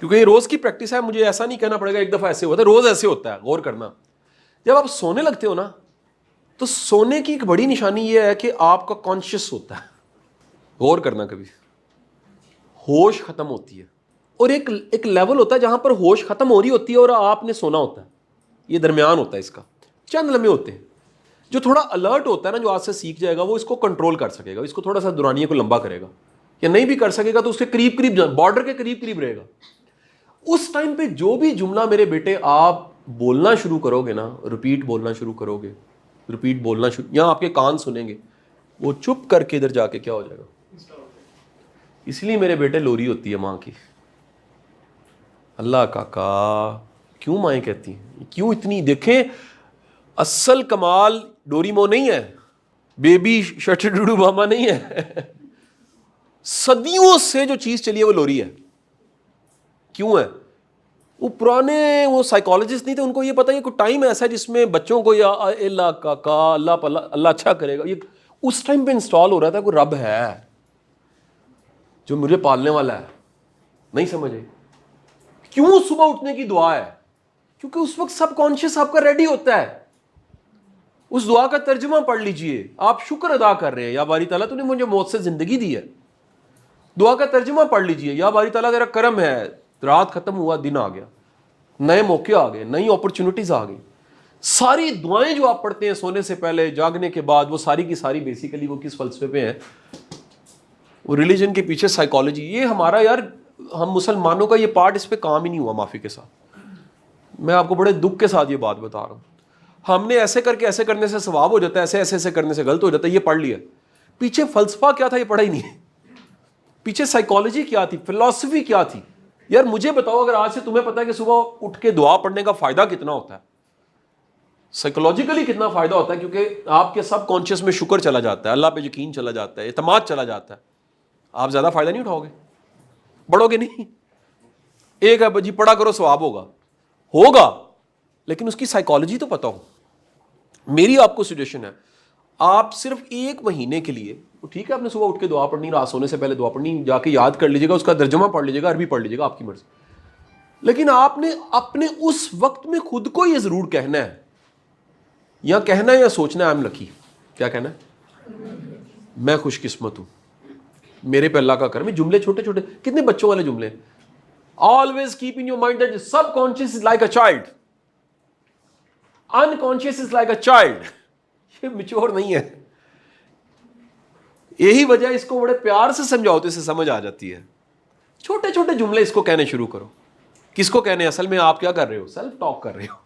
[SPEAKER 1] کیونکہ یہ روز کی پریکٹس ہے. مجھے ایسا نہیں کہنا پڑے گا ایک دفعہ ایسے ہوتا ہے، روز ایسے ہوتا ہے. غور کرنا، جب آپ سونے لگتے ہو نا، تو سونے کی ایک بڑی نشانی یہ ہے کہ آپ کا کانشیس ہوتا ہے. غور کرنا، کبھی ہوش ختم ہوتی ہے، اور ایک لیول ہوتا ہے جہاں پر ہوش ختم ہو رہی ہوتی ہے اور آپ نے سونا ہوتا ہے. یہ درمیان ہوتا ہے، اس کا چند لمحے ہوتے ہیں. جو تھوڑا الرٹ ہوتا ہے نا، جو آج سے سیکھ جائے گا، وہ اس کو کنٹرول کر سکے گا، اس کو تھوڑا سا دورانیے کو لمبا کرے گا. یا نہیں بھی کر سکے گا تو اس کے قریب قریب، بارڈر کے قریب قریب رہے گا. اس ٹائم پہ جو بھی جملہ میرے بیٹے آپ بولنا شروع کرو گے نا، ریپیٹ بولنا شروع کرو گے، ریپیٹ بولنا شروع، یہاں آپ کے کان سنیں گے، وہ چپ کر کے ادھر جا کے کیا ہو جائے گا. اس لیے میرے بیٹے لوری ہوتی ہے ماں کی. اللہ کا کیوں مائیں کہتی ہیں، کیوں اتنی؟ دیکھیں اصل کمال ڈوریمو نہیں ہے، بیبی شٹ ڈوڈو ماما نہیں ہے. صدیوں سے جو چیز چلی ہے وہ لوری ہے. کیوں ہے؟ وہ پرانے وہ سائیکالوجسٹ نہیں تھے، ان کو یہ پتا ہے کہ کوئی ٹائم ایسا ہے جس میں بچوں کو یا اللہ کا اللہ اچھا کرے گا، یہ اس ٹائم پہ انسٹال ہو رہا تھا کوئی رب ہے جو مجھے پالنے والا ہے. نہیں سمجھے؟ کیوں صبح اٹھنے کی دعا ہے؟ کیونکہ اس وقت سب کانشیس آپ کا ریڈی ہوتا ہے. اس دعا کا ترجمہ پڑھ لیجئے. آپ شکر ادا کر رہے ہیں، یا باری تعالیٰ تو نے مجھے موت سے زندگی دی ہے. دعا کا ترجمہ پڑھ لیجئے، یا باری تعالیٰ تیرا کرم ہے، رات ختم ہوا، دن آ گیا، نئے موقع آ گئے، نئی اپرچونٹیز آ گئی. ساری دعائیں جو آپ پڑھتے ہیں سونے سے پہلے، جاگنے کے بعد، وہ ساری کی ساری بیسیکلی وہ کس فلسفے پہ ہیں؟ وہ ریلیجن کے پیچھے سائیکالوجی. یہ ہمارا یار، ہم مسلمانوں کا یہ پارٹ اس پہ کام ہی نہیں ہوا معافی کے ساتھ. میں آپ کو بڑے دکھ کے ساتھ یہ بات بتا رہا ہوں. ہم نے ایسے کر کے ایسے کرنے سے ثواب ہو جاتا ہے، ایسے ایسے ایسے کرنے سے غلط ہو جاتا ہے. یہ پڑھ لیا، پیچھے فلسفہ کیا تھا یہ پڑھا ہی نہیں. پیچھے سائیکالوجی کیا تھی, فلسفی کیا تھی. یار مجھے بتاؤ, اگر آج سے تمہیں پتا ہے کہ صبح اٹھ کے دعا پڑھنے کا فائدہ کتنا ہوتا ہے, سائیکولوجیکلی کتنا فائدہ ہوتا ہے, کیونکہ آپ کے سب کانشیس میں شکر چلا جاتا ہے, اللہ پہ یقین چلا جاتا ہے, اعتماد چلا جاتا ہے, آپ زیادہ فائدہ نہیں اٹھاؤ گے, بڑھو گے نہیں. ایک ہے جی پڑھا کرو ثواب ہوگا, لیکن اس کی سائیکالوجی تو پتا ہو. میری آپ کو سجیشن ہے, آپ صرف 1 مہینے کے لیے, ٹھیک ہے آپ نے صبح اٹھ کے دعا پڑھنی, رات سونے سے پہلے دعا پڑھنی, جا کے یاد کر لیجیے گا, اس کا ترجمہ پڑھ لیجیے گا, عربی پڑھ لیجیے گا, آپ کی مرضی. لیکن آپ نے اپنے اس وقت میں خود کو یہ ضرور کہنا ہے, یا کہنا ہے یا سوچنا ہے, آئی ایم لکی. کیا کہنا ہے؟ میں خوش قسمت ہوں, میرے پہ اللہ کا کرم. جملے چھوٹے چھوٹے, کتنے بچوں والے جملے. Always keep in your mind that sub conscious is like a child, unconscious is like a child. یہ میچور نہیں ہے. یہی وجہ اس کو بڑے پیار سے سمجھاؤتے سے سمجھ آ جاتی ہے. چھوٹے چھوٹے جملے اس کو کہنے شروع کرو. کس کو کہنے, اصل میں آپ کیا کر رہے ہو, سیلف ٹاک کر رہے ہو.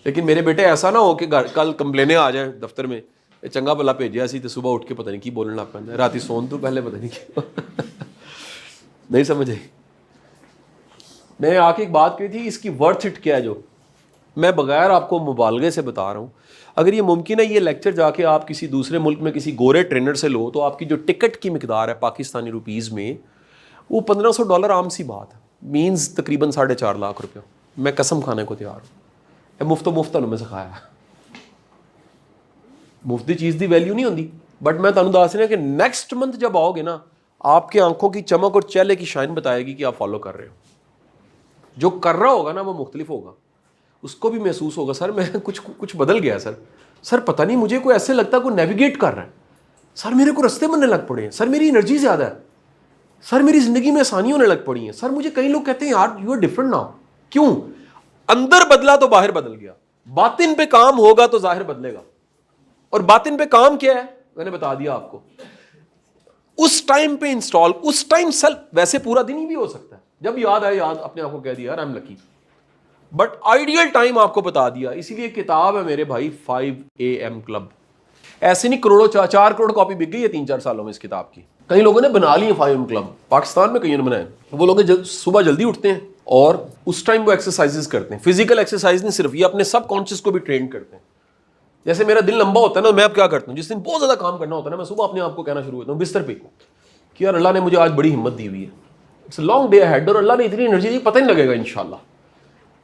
[SPEAKER 1] لیکن میرے بیٹے ایسا نہ ہو کہ کل کمپلینیں آ جائیں دفتر میں, چنگا بلا بھیجیا سی تو صبح اٹھ کے پتہ نہیں کی بولنا لگ پہ, رات سون تو پہلے پتہ نہیں کیا. نہیں سمجھے. میں نے آ کے ایک بات کہی تھی, اس کی ورتھ اٹ کیا ہے, جو میں بغیر آپ کو مبالغے سے بتا رہا ہوں. اگر یہ ممکن ہے یہ لیکچر جا کے آپ کسی دوسرے ملک میں کسی گورے ٹرینر سے لو, تو آپ کی جو ٹکٹ کی مقدار ہے پاکستانی روپیز میں, وہ $1500 عام سی بات ہے, مینز تقریباً 4.5 لاکھ روپیہ. میں قسم کھانے کو تیار ہوں. مفت میں سکھایا, مفت دی چیز دی ویلیو نہیں ہوتی. بٹ میں تمہیں دس رہا کہ نیکسٹ منتھ جب آؤ گے نا, آپ کے آنکھوں کی چمک اور چہرے کی شائن بتائے گی کہ آپ فالو کر رہے ہو. جو کر رہا ہوگا نا وہ مختلف ہوگا, اس کو بھی محسوس ہوگا, سر میں کچھ بدل گیا, سر پتہ نہیں مجھے کوئی ایسے لگتا ہے کوئی نیویگیٹ کر رہا ہے, سر میرے کو رستے بننے لگ پڑے ہیں, سر میری انرجی زیادہ ہے, سر میری زندگی میں آسانی ہونے لگ پڑی ہیں, سر مجھے کئی لوگ کہتے ہیں یار یو آر ڈفرنٹ ناؤ. کیوں؟ اندر بدلا تو باہر بدل گیا. باطن پہ کام ہوگا تو ظاہر بدلے گا. اور باطن پہ کام کیا ہے میں نے بتا دیا آپ کو. اس ٹائم پہ انسٹال, اس ٹائم سیلف, ویسے پورا دن ہی بھی ہو سکتا ہے, جب یاد آئے یاد اپنے آپ کو کہہ دیا آئی am lucky. But ideal time آپ کو بتا دیا. اسی لیے کتاب ہے میرے بھائی 5 AM کلب. ایسے نہیں کروڑوں 4 کروڑ کاپی بک گئی ہے 3-4 سالوں میں اس کتاب کی. کئی لوگوں نے بنا لی ہے 5 AM کلب, پاکستان میں کئی نے بنائے. وہ لوگ صبح جلدی اٹھتے ہیں اور اس ٹائم وہ ایکسرسائزز کرتے ہیں. فزیکل ایکسرسائز نہیں صرف, یہ اپنے سب کانشیس کو بھی ٹرین کرتے ہیں. جیسے میرا دل لمبا ہوتا ہے نا, میں اب کیا کرتا ہوں, جس دن بہت زیادہ کام کرنا ہوتا ہے نا, میں صبح اپنے آپ کو کہنا شروع ہوتا ہوں بستر پہ کہ یار اللہ نے مجھے آج بڑی ہمت دی ہوئی ہے, it's a long day ahead, اور اللہ نے اتنی انرجی دی پتہ نہیں لگے گا انشاءاللہ.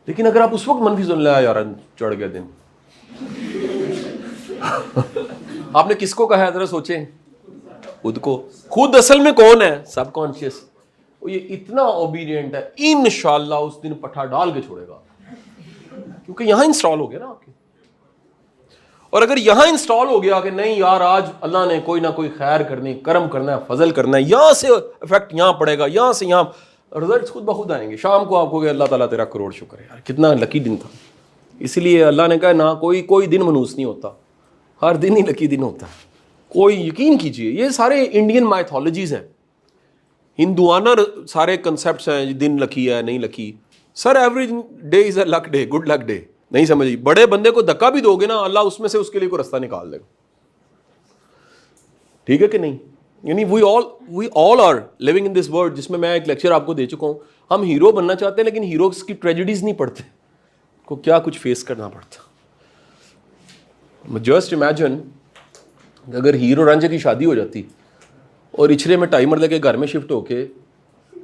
[SPEAKER 1] لیکن اگر آپ اس وقت منفی سن لیا یار چڑھ گیا دن, آپ نے کس کو کہا ہے ذرا سوچیں, خود کو. خود اصل میں کون ہے؟ سب کانشیس. یہ اتنا اوبیڈینٹ ہے, انشاءاللہ اس دن پٹھا ڈال کے چھوڑے گا, کیونکہ یہاں انسٹال ہو گیا نا آپ کے. اور اگر یہاں انسٹال ہو گیا کہ نہیں یار آج اللہ نے کوئی نہ کوئی خیر کرنی, کرم کرنا ہے, فضل کرنا ہے, یہاں سے افیکٹ یہاں پڑے گا, یہاں سے یہاں, رزلٹس خود بخود آئیں گے. شام کو آپ کو کہ اللہ تعالیٰ تیرا کروڑ شکر ہے, یار کتنا لکی دن تھا. اسی لیے اللہ نے کہا نہ کوئی دن منوس نہیں ہوتا, ہر دن ہی لکی دن ہوتا ہے. کوئی یقین کیجئے, یہ سارے انڈین مائتھولوجیز ہیں, ہندوانہ سارے کنسیپٹس ہیں, دن لکی ہے نہیں lucky. Sir every day is a luck day, good luck day. نہیں سمجھی. بڑے بندے کو دھکا بھی دو گے نا, اللہ اس میں سے اس کے لیے کوئی رستہ نکال دے گا. ٹھیک ہے کہ نہیں؟ یعنی we all are living in this world, جس میں میں ایک لیکچر آپ کو دے چکا ہوں. ہم ہیرو بننا چاہتے ہیں لیکن ہیروز کی ٹریجڈیز نہیں پڑھتے, کو کیا کچھ فیس کرنا پڑتا. جسٹ امیجن اگر ہیرو رانجھے کی شادی ہو جاتی اور اچھرے میں ٹائمر لے کے گھر میں شفٹ ہو کے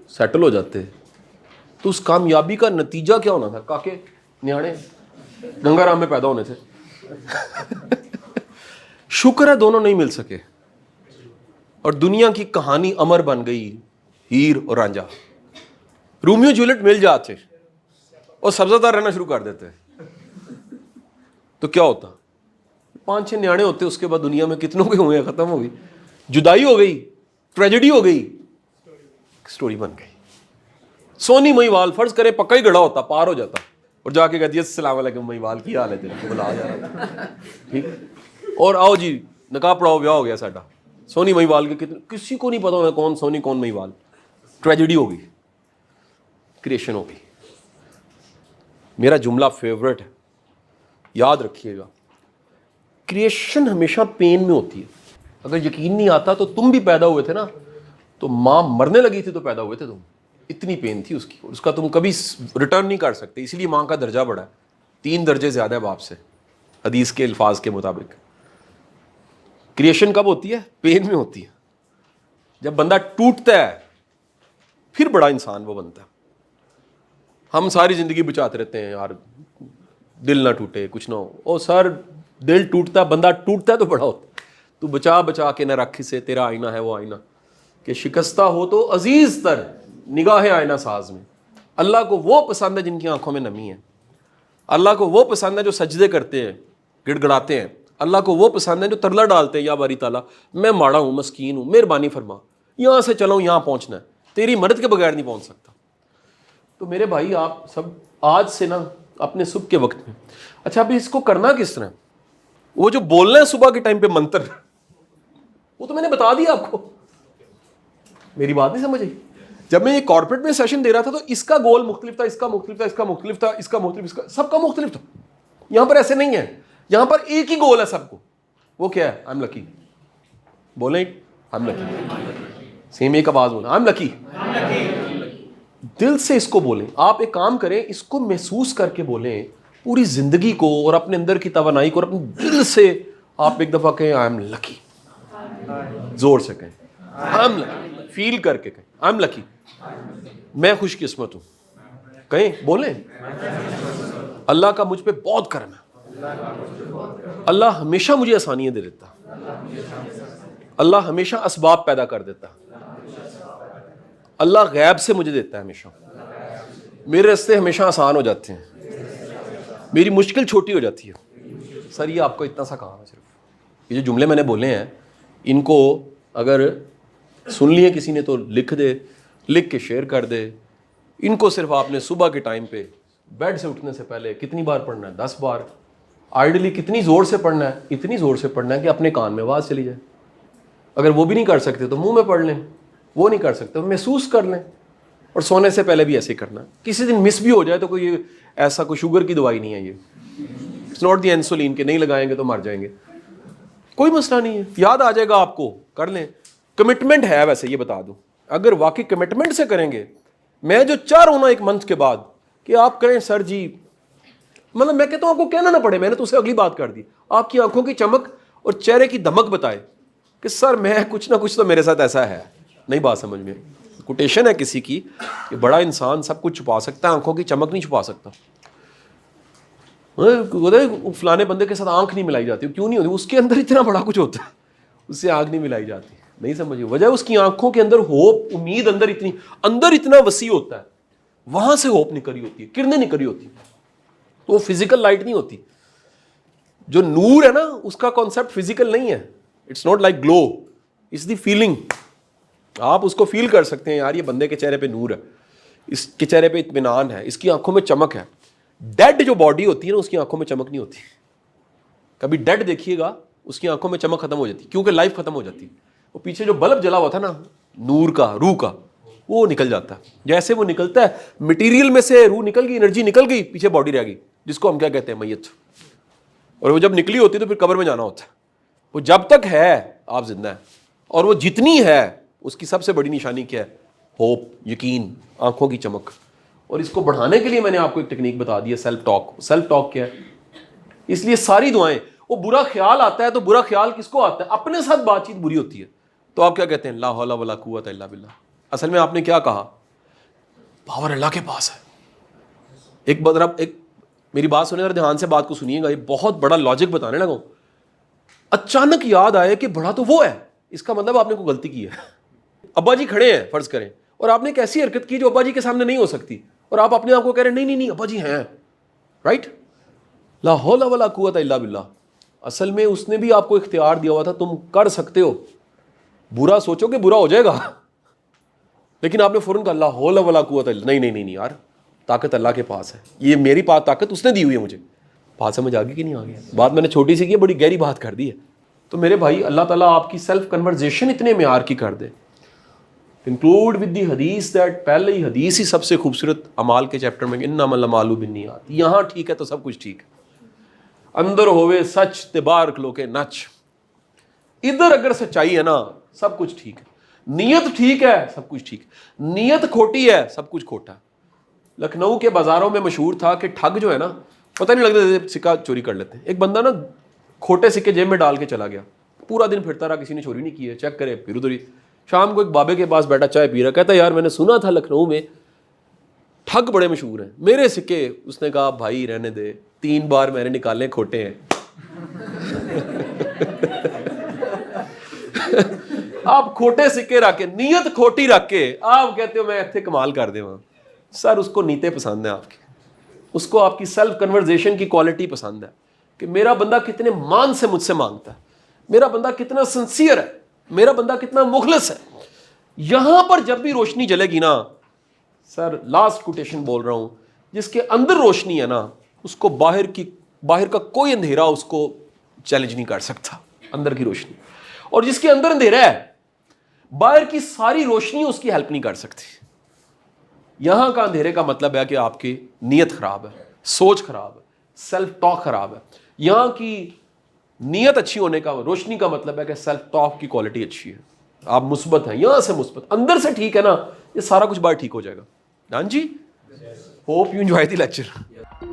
[SPEAKER 1] سیٹل ہو جاتے, تو اس کامیابی کا نتیجہ کیا ہونا تھا؟ کاکے نیانے گنگا رام میں پیدا ہونے تھے. شکر ہے دونوں نہیں مل سکے, اور دنیا کی کہانی امر بن گئی, ہیر اور رانجھا. رومیو جولیٹ مل جاتے اور سبزہ دار رہنا شروع کر دیتے تو کیا ہوتا؟ 5-6 نیانے ہوتے, اس کے بعد دنیا میں کتنوں کے ہوئے, ختم ہو گئی, جدائی ہو گئی, ٹریجڈی ہو گئی, سٹوری بن گئی. سونی مہیوال فرض کرے پکا ہی گڑا ہوتا, پار ہو جاتا, اور جا کے کہتی ہے السلام علیکم مہیوال کی حال ہے تیرا, کو بلا جا رہا, ٹھیک, اور آؤ جی نکاح پڑھاؤ بیاہ ہو گیا ساڈا. سونی مہیوال کے کتنے, کسی کو نہیں پتا ہونا کون سونی کون مہیوال. ٹریجڈی ہو گئی, کریشن ہو گئی. میرا جملہ فیورٹ ہے, یاد رکھیے گا, کریشن ہمیشہ پین میں ہوتی ہے. اگر یقین نہیں آتا تو تم بھی پیدا ہوئے تھے نا, تو ماں مرنے لگی تھی تو پیدا ہوئے تھے تم, اتنی پین تھی اس کی, اور اس کا تم کبھی ریٹرن نہیں کر سکتے, اسی لیے ماں کا درجہ بڑا ہے, 3 درجے زیادہ ہے باپ سے حدیث کے الفاظ کے مطابق. کریشن کب ہوتی ہے؟ پین میں ہوتی ہے. جب بندہ ٹوٹتا ہے پھر بڑا انسان وہ بنتا ہے. ہم ساری زندگی بچاتے رہتے ہیں یار دل نہ ٹوٹے, کچھ نہ ہو. او سر دل ٹوٹتا, بندہ ٹوٹتا ہے تو بڑا ہوتا ہے. تو بچا بچا کے نہ رکھ سے, تیرا آئینہ ہے وہ آئینہ, کہ شکستہ ہو تو عزیز تر نگاہ آئینہ ساز میں. اللہ کو وہ پسند ہے جن کی آنکھوں میں نمی ہے. اللہ کو وہ پسند ہے جو سجدے کرتے ہیں, گڑ گڑاتے ہیں. اللہ کو وہ پسند ہے جو ترلا ڈالتے ہیں, یا باری تعالیٰ میں ماڑا ہوں, مسکین ہوں, مہربانی فرما, یہاں سے چلو یہاں پہنچنا ہے, تیری مدد کے بغیر نہیں پہنچ سکتا. تو میرے بھائی آپ سب آج سے نا اپنے صبح کے وقت میں, اچھا ابھی اس کو کرنا کس طرح؟ وہ جو بولنا ہے صبح کے ٹائم پہ منتر, وہ تو میں نے بتا دیا آپ کو. میری بات نہیں سمجھ آئی؟ جب میں یہ کارپوریٹ میں سیشن دے رہا تھا تو اس کا گول مختلف تھا, اس کا مختلف تھا, اس کا مختلف تھا, اس کا مختلف, اس کا سب کا مختلف تھا. یہاں پر ایسے نہیں ہے, یہاں پر ایک ہی گول ہے سب کو. وہ کیا ہے؟ آئی ایم لکی. بولیں آئی ایم لکی, سیم ایک آواز بولیں, آئی ایم لکی. دل سے اس کو بولیں. آپ ایک کام کریں, اس کو محسوس کر کے بولیں پوری زندگی کو, اور اپنے اندر کی توانائی کو, اور اپنے دل سے آپ ایک دفعہ کہیں آئی ایم لکی, زور سے کہیں آئی ایم لکی, فیل کر کے کہیں آئی ایم لکی, میں خوش قسمت ہوں. کہیں بولیں اللہ کا مجھ پہ بہت کرم ہے, اللہ ہمیشہ مجھے آسانیاں دے دیتا, اللہ ہمیشہ اسباب پیدا کر دیتا, اللہ غیب سے مجھے دیتا ہے ہمیشہ, میرے راستے ہمیشہ آسان ہو جاتے ہیں, میری مشکل چھوٹی ہو جاتی ہے. سر یہ آپ کو اتنا سا کام ہے, صرف یہ جو جملے میں نے بولے ہیں ان کو اگر سن لیے کسی نے تو لکھ دے, لکھ کے شیئر کر دے. ان کو صرف آپ نے صبح کے ٹائم پہ بیڈ سے اٹھنے سے پہلے کتنی بار پڑھنا ہے؟ 10 بار. آئیڈلی کتنی زور سے پڑھنا ہے؟ اتنی زور سے پڑھنا ہے کہ اپنے کان میں آواز چلی جائے. اگر وہ بھی نہیں کر سکتے تو منہ میں پڑھ لیں, وہ نہیں کر سکتے تو محسوس کر لیں. اور سونے سے پہلے بھی ایسے ہی کرنا ہے. کسی دن مس بھی ہو جائے تو کوئی ایسا کوئی شوگر کی دوائی نہیں ہے, یہ اٹس ناٹ دی انسولین کہ نہیں لگائیں گے تو مر جائیں گے, کوئی مسئلہ نہیں ہے. یاد آ جائے گا آپ کو, کر لیں. کمٹمنٹ ہے ویسے, یہ بتا دوں, اگر واقعی کمٹمنٹ سے کریں گے, میں جو چاہ رہا ہوں نا 1 منتھ کے بعد کہ آپ کہیں سر جی, مطلب میں کہتا ہوں آپ کو کہنا نہ پڑے, میں نے تو اسے اگلی بات کر دی, آپ کی آنکھوں کی چمک اور چہرے کی دمک بتائے کہ سر میں کچھ نہ کچھ تو میرے ساتھ ایسا ہے. نہیں بات سمجھ میں؟ کوٹیشن ہے کسی کی کہ بڑا انسان سب کچھ چھپا سکتا ہے, آنکھوں کی چمک نہیں چھپا سکتا. فلانے بندے کے ساتھ آنکھ نہیں ملائی جاتی, کیوں نہیں ہوتی؟ اس کے اندر اتنا بڑا کچھ ہوتا ہے, اس سے آنکھ نہیں ملائی جاتی. نہیں سمجھے؟ وجہ اس کی آنکھوں کے اندر ہوپ, امید اندر اتنا وسیع ہوتا ہے, وہاں سے ہوپ نکلی ہوتی ہے, کرنیں نکلی ہوتی ہیں. تو وہ فزیکل لائٹ نہیں ہوتی. جو نور ہے نا اس کا کانسیپٹ فزیکل نہیں ہے, it's not like glue, it's the feeling. آپ اس کو فیل کر سکتے ہیں, یار یہ بندے کے چہرے پہ نور ہے, اس کے چہرے پہ اطمینان ہے, اس کی آنکھوں میں چمک ہے. ڈیڈ جو باڈی ہوتی ہے نا اس کی آنکھوں میں چمک نہیں ہوتی. کبھی ڈیڈ دیکھیے گا, اس کی آنکھوں میں چمک ختم ہو جاتی کیونکہ لائف ختم ہو جاتی. وہ پیچھے جو بلب جلا ہوا تھا نا نور کا, روح کا, وہ نکل جاتا ہے. جیسے وہ نکلتا ہے مٹیریل میں سے, روح نکل گئی, انرجی نکل گئی, پیچھے باڈی رہ گئی, جس کو ہم کیا کہتے ہیں؟ میت. اور وہ جب نکلی ہوتی ہے تو پھر قبر میں جانا ہوتا ہے. وہ جب تک ہے آپ زندہ ہیں, اور وہ جتنی ہے اس کی سب سے بڑی نشانی کیا ہے؟ ہوپ, یقین, آنکھوں کی چمک. اور اس کو بڑھانے کے لیے میں نے آپ کو ایک ٹیکنیک بتا دی ہے, سیلف ٹاک. سیلف ٹاک کیا ہے؟ اس لیے ساری دعائیں, وہ برا خیال آتا ہے تو برا خیال کس کو آتا ہے؟ اپنے ساتھ بات چیت بری ہوتی ہے تو آپ کیا کہتے ہیں؟ لا حول ولا قوت الا باللہ. اصل میں آپ نے کیا کہا؟ پاور اللہ کے پاس ہے. ایک میری بات سنیں ذرا دھیان سے, بات کو سنیے گا, یہ بہت بڑا لاجک بتانے لگا ہوں. اچانک یاد آئے کہ بڑا تو وہ ہے, اس کا مطلب آپ نے کوئی غلطی کی ہے. ابا جی کھڑے ہیں فرض کریں, اور آپ نے ایک ایسی حرکت کی جو ابا جی کے سامنے نہیں ہو سکتی, اور آپ اپنے آپ کو کہہ رہے ہیں نہیں نہیں ابا جی ہیں, رائٹ؟ لا حول ولا قوت الا باللہ. اصل میں اس نے بھی آپ کو اختیار دیا ہوا تھا, تم کر سکتے ہو. برا سوچو کہ برا ہو جائے گا, لیکن آپ نے فوراً کہا لا حول ولا قوت الا. نہیں یار, طاقت اللہ کے پاس ہے, یہ میری طاقت اس نے دی ہوئی ہے مجھے. بات سمجھ آ گئی کہ نہیں آ گئی؟ بات میں نے چھوٹی سی کی, بڑی گہری بات کر دی ہے. تو میرے بھائی اللہ تعالیٰ آپ کی سیلف کنورزیشن اتنے معیار کی کر دے. انکلوڈ ود دی حدیث دیٹ, پہلے ہی حدیث ہی سب سے خوبصورت اعمال کے چیپٹر میں, انما الاعمال بالنیات. یہاں ٹھیک ہے تو سب کچھ ٹھیک ہے. اندر ہوئے سچ تبارک لو کے نچ, ادھر اگر سچائی ہے نا سب کچھ ٹھیک ہے. نیت ٹھیک ہے سب کچھ ٹھیک، نیت کھوٹی ہے سب کچھ کھوٹا. لکھنؤ کے بازاروں میں مشہور تھا کہ ٹھگ جو ہے نا پتہ نہیں لگتا سکہ چوری کر لیتے ہیں. ایک بندہ نا کھوٹے سکے جیب میں ڈال کے چلا گیا, پورا دن پھرتا رہا, کسی نے چوری نہیں کی ہے, چیک کرے پھر ادھر ہی. شام کو ایک بابے کے پاس بیٹھا چائے پی رہا, کہتا ہے یار میں نے سنا تھا لکھنؤ میں ٹھگ بڑے مشہور ہیں, میرے سکے. اس نے کہا بھائی رہنے دے, 3 بار میں نے نکالے کھوٹے ہیں. آپ کھوٹے سکے رکھ کے, نیت کھوٹی رکھ کے آپ کہتے ہو میں ایتھے کمال کر دے وہاں. سر اس کو نیتیں پسند ہیں آپ کی, اس کو آپ کی سیلف کنورزیشن کی کوالٹی پسند ہے کہ میرا بندہ کتنے مان سے مجھ سے مانگتا ہے, میرا بندہ کتنا سنسیئر ہے, میرا بندہ کتنا مخلص ہے. یہاں پر جب بھی روشنی جلے گی نا, سر لاسٹ کوٹیشن بول رہا ہوں, جس کے اندر روشنی ہے نا اس کو باہر کا کوئی اندھیرا اس کو چیلنج نہیں کر سکتا, اندر کی روشنی. اور جس کے اندر اندھیرا ہے باہر کی ساری روشنی اس کی ہیلپ نہیں کر سکتی. یہاں کا اندھیرے کا مطلب ہے کہ آپ کی نیت خراب ہے, سوچ خراب ہے, سیلف ٹاک خراب ہے. یہاں کی نیت اچھی ہونے کا, روشنی کا مطلب ہے کہ سیلف ٹاک کی کوالٹی اچھی ہے, آپ مثبت ہیں, یہاں سے مثبت, اندر سے ٹھیک ہے نا, یہ سارا کچھ باہر ٹھیک ہو جائے گا. ہاں جی, hope you enjoy the lecture.